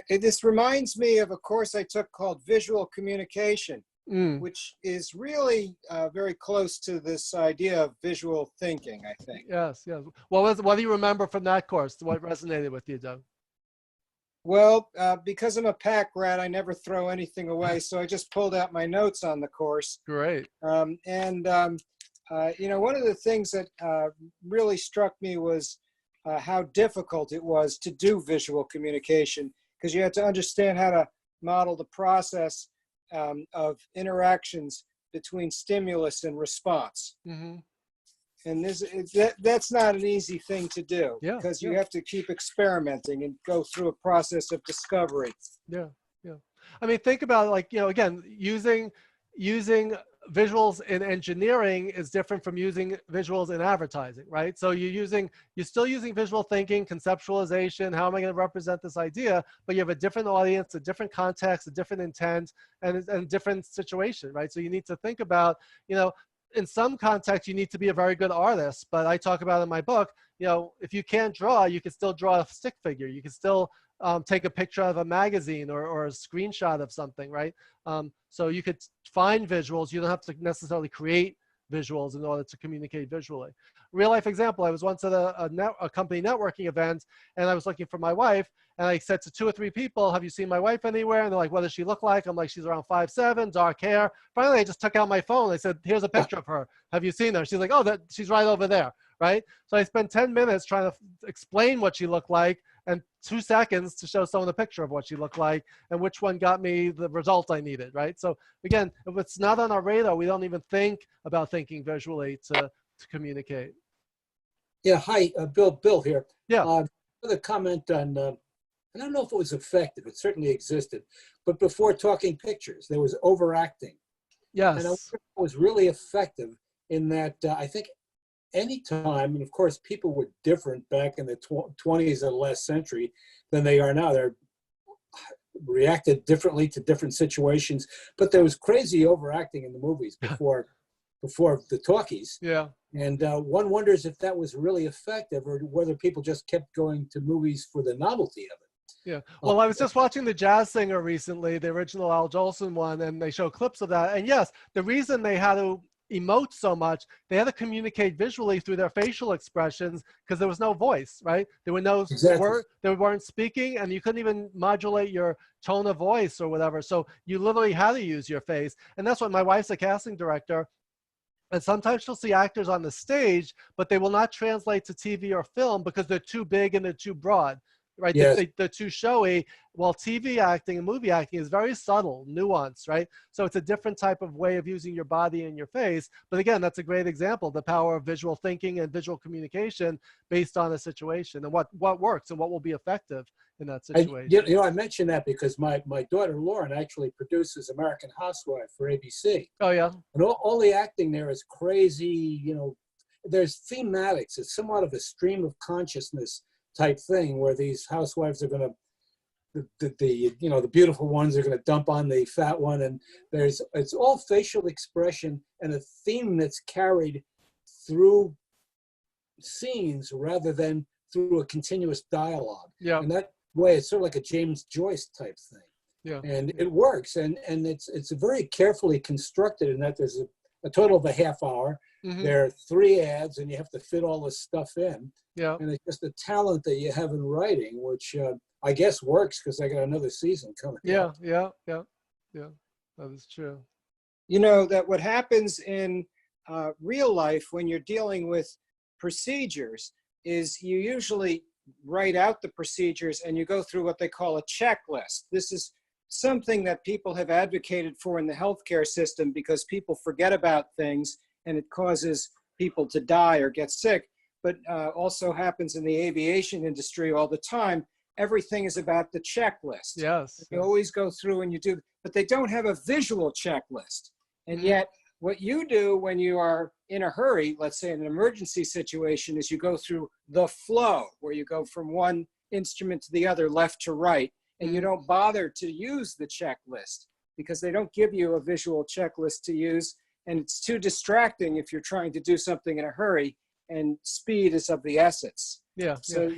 This reminds me of a course I took called Visual Communication, which is really very close to this idea of visual thinking, I think. Yes, yes. What do you remember from that course? What resonated with you, Doug? Well, because I'm a pack rat, I never throw anything away, so I just pulled out my notes on the course. Great. You know, one of the things that really struck me was how difficult it was to do visual communication, because you had to understand how to model the process of interactions between stimulus and response. Mm-hmm. And that's not an easy thing to do, because you have to keep experimenting and go through a process of discovery. Yeah, yeah. I mean, think about it, like, you know, again, using visuals in engineering is different from using visuals in advertising, right? So you're still using visual thinking, conceptualization, how am I going to represent this idea, but you have a different audience, a different context, a different intent, and a different situation, right? So you need to think about, you know, in some context, you need to be a very good artist, but I talk about in my book, you know, if you can't draw, you can still draw a stick figure. You can still take a picture of a magazine or a screenshot of something, right? So you could find visuals. You don't have to necessarily create visuals in order to communicate visually. Real life example, I was once at a company networking event, and I was looking for my wife, and I said to 2 or 3 people, have you seen my wife anywhere? And they're like, what does she look like? I'm like, she's around 5'7", dark hair. Finally, I just took out my phone. I said, here's a picture of her. Have you seen her? She's like, oh, she's right over there, right? So I spent 10 minutes trying to explain what she looked like, and 2 seconds to show someone a picture of what she looked like and which one got me the result I needed, right? So again, if it's not on our radar, we don't even think about thinking visually to communicate. Yeah, hi, Bill here. Yeah. Another comment on, I don't know if it was effective, it certainly existed, but before talking pictures, there was overacting. Yes. And I wonder if it was really effective in that I think any time, and of course people were different back in the 20s of the last century than they are now. They're reacted differently to different situations. But there was crazy overacting in the movies before the talkies. Yeah. And one wonders if that was really effective, or whether people just kept going to movies for the novelty of it. Yeah. Well, I was just watching The Jazz Singer recently, the original Al Jolson one, and they show clips of that. And yes, the reason they had to emote so much, they had to communicate visually through their facial expressions because there was no voice, right? There were no word, they weren't speaking, and you couldn't even modulate your tone of voice or whatever. So you literally had to use your face. And that's what my wife's a casting director. And sometimes she'll see actors on the stage, but they will not translate to TV or film because they're too big and they're too broad, right? Yes. They're too showy. While TV acting and movie acting is very subtle, nuanced, right? So it's a different type of way of using your body and your face. But again, that's a great example, the power of visual thinking and visual communication based on a situation and what works and what will be effective in that situation. I mentioned that because my daughter Lauren actually produces American Housewife for ABC. Oh yeah. And all the acting there is crazy. There's thematics. It's somewhat of a stream of consciousness type thing where these housewives are going to, the beautiful ones are going to dump on the fat one, and it's all facial expression and a theme that's carried through scenes rather than through a continuous dialogue. Yeah. And that way, it's sort of like a James Joyce type thing. Yeah. And it works, and it's very carefully constructed in that there's a total of a half hour. Mm-hmm. There are 3 ads, and you have to fit all this stuff in. Yeah. And it's just the talent that you have in writing, which I guess works because I got another season coming. Yeah. That is true. That what happens in real life when you're dealing with procedures is you usually write out the procedures and you go through what they call a checklist. This is something that people have advocated for in the healthcare system because people forget about things and it causes people to die or get sick, but also happens in the aviation industry all the time. Everything is about the checklist. Yes. You always go through and you do, but they don't have a visual checklist. And yet what you do when you are in a hurry, let's say in an emergency situation, is you go through the flow where you go from one instrument to the other, left to right, and you don't bother to use the checklist because they don't give you a visual checklist to use. And it's too distracting if you're trying to do something in a hurry, and speed is of the essence. Yeah. So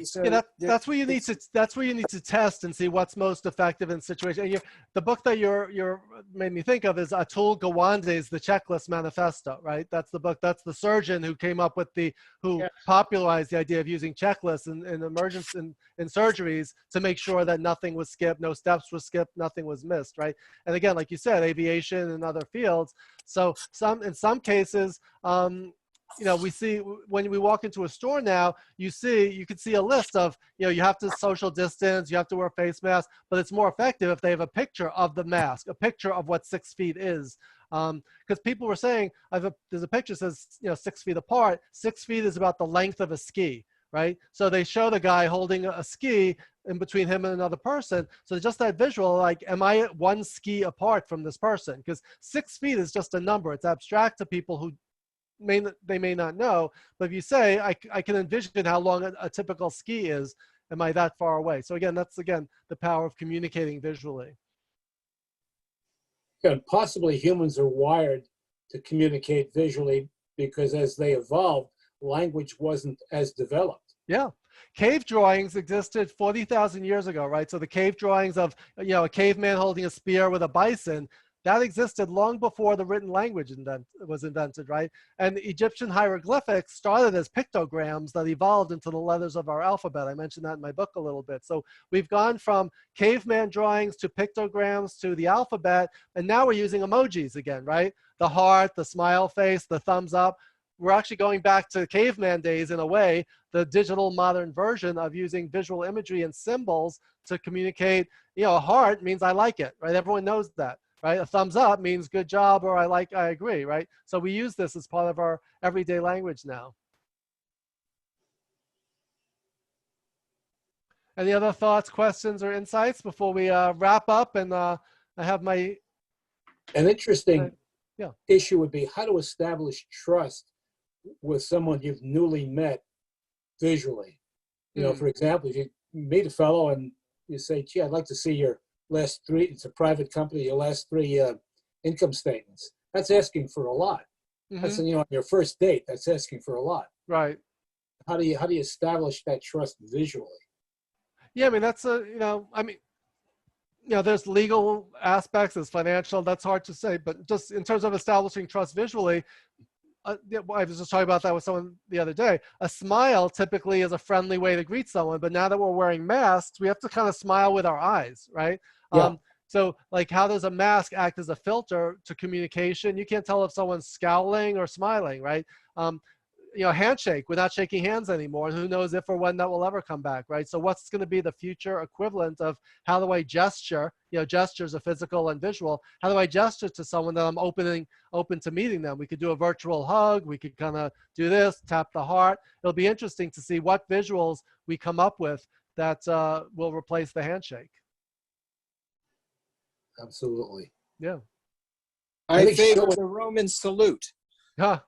that's where you need to test and see what's most effective in situation. And the book that you're made me think of is Atul Gawande's The Checklist Manifesto, right? That's the book. That's the surgeon who came up with who popularized the idea of using checklists in emergency in surgeries to make sure that nothing was skipped, no steps were skipped, nothing was missed, right? And again, like you said, aviation and other fields. So in some cases, we see when we walk into a store now, you could see a list of, you have to social distance, you have to wear a face mask, but it's more effective if they have a picture of the mask, a picture of what 6 feet is. Because people were saying, there's a picture that says, 6 feet apart. 6 feet is about the length of a ski, right? So they show the guy holding a ski in between him and another person. So just that visual, like, am I 1 ski apart from this person? Because 6 feet is just a number. It's abstract to people who they may not know, but if you say, I can envision how long a typical ski is, am I that far away? So again, that's the power of communicating visually. Yeah, and possibly humans are wired to communicate visually because as they evolved, language wasn't as developed. Yeah. Cave drawings existed 40,000 years ago, right? So the cave drawings of, a caveman holding a spear with a bison, that existed long before the written language was invented, right? And Egyptian hieroglyphics started as pictograms that evolved into the letters of our alphabet. I mentioned that in my book a little bit. So we've gone from caveman drawings to pictograms to the alphabet, and now we're using emojis again, right? The heart, the smile face, the thumbs up. We're actually going back to caveman days in a way, the digital modern version of using visual imagery and symbols to communicate. A heart means I like it, right? Everyone knows that. Right? A thumbs up means good job or I agree, right? So we use this as part of our everyday language now. Any other thoughts, questions, or insights before we wrap up? And I have my... An interesting issue would be how to establish trust with someone you've newly met visually. For example, if you meet a fellow and you say, gee, I'd like to see your last three, it's a private company, your last three income statements. That's asking for a lot. That's, you know, on your first date, that's asking for a lot. Right. How do you establish that trust visually? Yeah, I mean, that's there's legal aspects, there's financial, that's hard to say, but just in terms of establishing trust visually, I was just talking about that with someone the other day. A smile typically is a friendly way to greet someone, but now that we're wearing masks, we have to kind of smile with our eyes, right? Yeah. So like, how does a mask act as a filter to communication? You can't tell if someone's scowling or smiling, right? Handshake, we're not shaking hands anymore, and who knows if or when that will ever come back, right? So what's going to be the future equivalent of how do I gesture? Gestures are physical and visual. How do I gesture to someone that I'm open to meeting them? We could do a virtual hug. We could kind of do this, tap the heart. It'll be interesting to see what visuals we come up with that will replace the handshake. Absolutely. Yeah. I favor the Roman salute. Huh.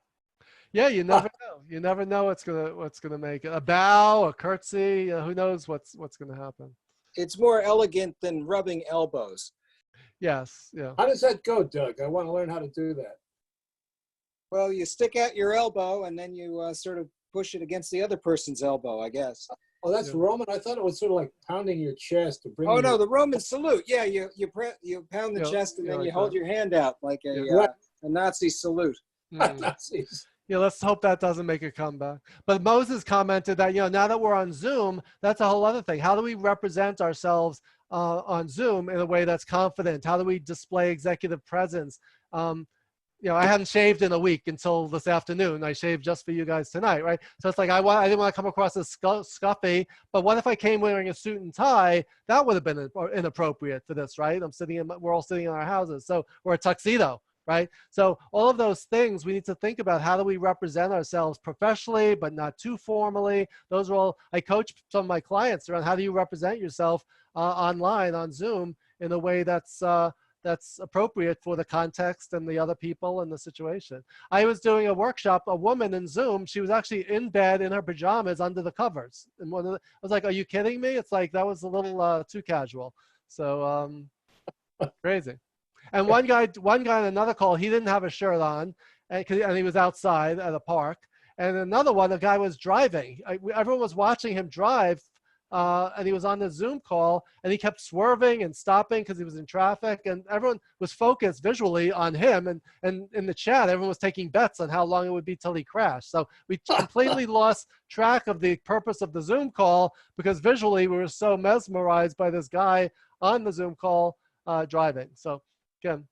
Yeah, you never know. You never know what's gonna make it. A bow, a curtsy. Who knows what's gonna happen? It's more elegant than rubbing elbows. Yes. Yeah. How does that go, Doug? I want to learn how to do that. Well, you stick out your elbow and then you sort of push it against the other person's elbow, I guess. Oh, that's Roman. I thought it was sort of like pounding your chest to bring. Oh no, the Roman salute. Yeah, you pound the chest and then like you hold your hand out like a Nazi salute. Yeah, let's hope that doesn't make a comeback. But Moses commented that, now that we're on Zoom, that's a whole other thing. How do we represent ourselves on Zoom in a way that's confident? How do we display executive presence? I hadn't shaved in a week until this afternoon. I shaved just for you guys tonight, right? So it's like, I didn't want to come across as scuffy, but what if I came wearing a suit and tie? That would have been inappropriate for this, right? We're all sitting in our houses. So we're a tuxedo. Right? So all of those things we need to think about. How do we represent ourselves professionally, but not too formally? Those are all, I coach some of my clients around how do you represent yourself online on Zoom in a way that's appropriate for the context and the other people and the situation. I was doing a workshop, a woman in Zoom, she was actually in bed in her pajamas under the covers. And I was like, are you kidding me? It's like, that was a little too casual. So crazy. And one guy on another call, he didn't have a shirt on, and he was outside at a park. And another one, the guy was driving. Everyone was watching him drive, and he was on the Zoom call, and he kept swerving and stopping because he was in traffic. And everyone was focused visually on him. And in the chat, everyone was taking bets on how long it would be till he crashed. So we completely lost track of the purpose of the Zoom call because visually we were so mesmerized by this guy on the Zoom call driving. So again,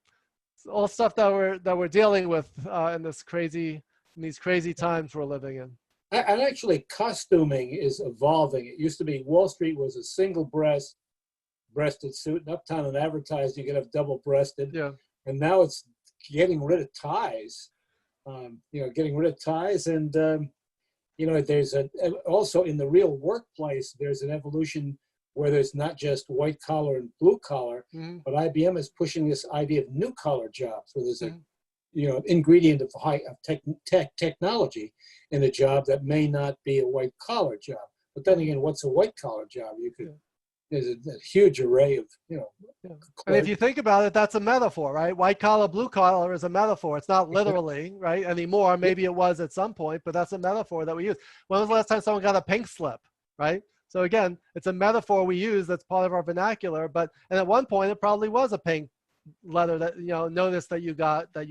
all stuff that we're dealing with in these crazy times we're living in. And actually, costuming is evolving. It used to be Wall Street was a single-breasted suit, and Uptown and advertised you could have double-breasted. Yeah. And now it's getting rid of ties. Getting rid of ties, and there's also in the real workplace there's an evolution where there's not just white collar and blue collar, but IBM is pushing this idea of new collar jobs, where there's an ingredient of technology in a job that may not be a white collar job. But then again, what's a white collar job? There's a huge array of And if you think about it, that's a metaphor, right? White collar, blue collar is a metaphor. It's not literally right anymore. Maybe it was at some point, but that's a metaphor that we use. When was the last time someone got a pink slip, right? So again, it's a metaphor we use that's part of our vernacular, and at one point it probably was a pink letter that, notice that you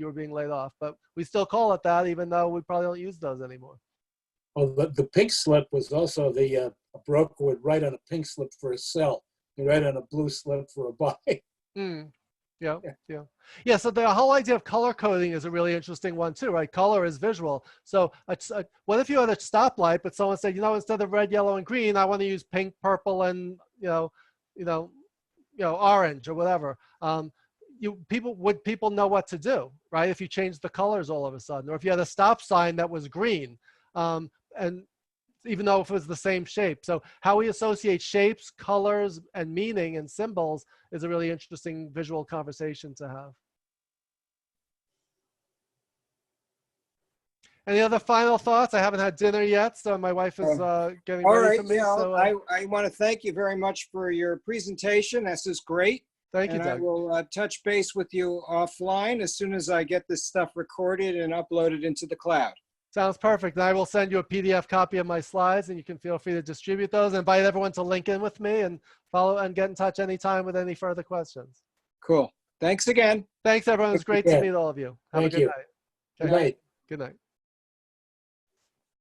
were being laid off, but we still call it that even though we probably don't use those anymore. Well, the pink slip was also a broker would write on a pink slip for a sell, and write on a blue slip for a buy. Yeah, so the whole idea of color coding is a really interesting one too, right? Color is visual. So what if you had a stoplight, but someone said, instead of red, yellow, and green, I want to use pink, purple, and orange or whatever. Would people know what to do, right? If you changed the colors all of a sudden, or if you had a stop sign that was green, and even though if it was the same shape. So how we associate shapes, colors, and meaning and symbols is a really interesting visual conversation to have. Any other final thoughts? I haven't had dinner yet, so my wife is getting ready for me. I want to thank you very much for your presentation. This is great. Thank you, And I Doug. will touch base with you offline as soon as I get this stuff recorded and uploaded into the cloud. Sounds perfect. And I will send you a PDF copy of my slides, and you can feel free to distribute those. Invite everyone to link in with me and follow and get in touch anytime with any further questions. Cool. Thanks again. Thanks, everyone. It was great to meet all of you. Have a Thank good you. night. Good Okay. night. Good night.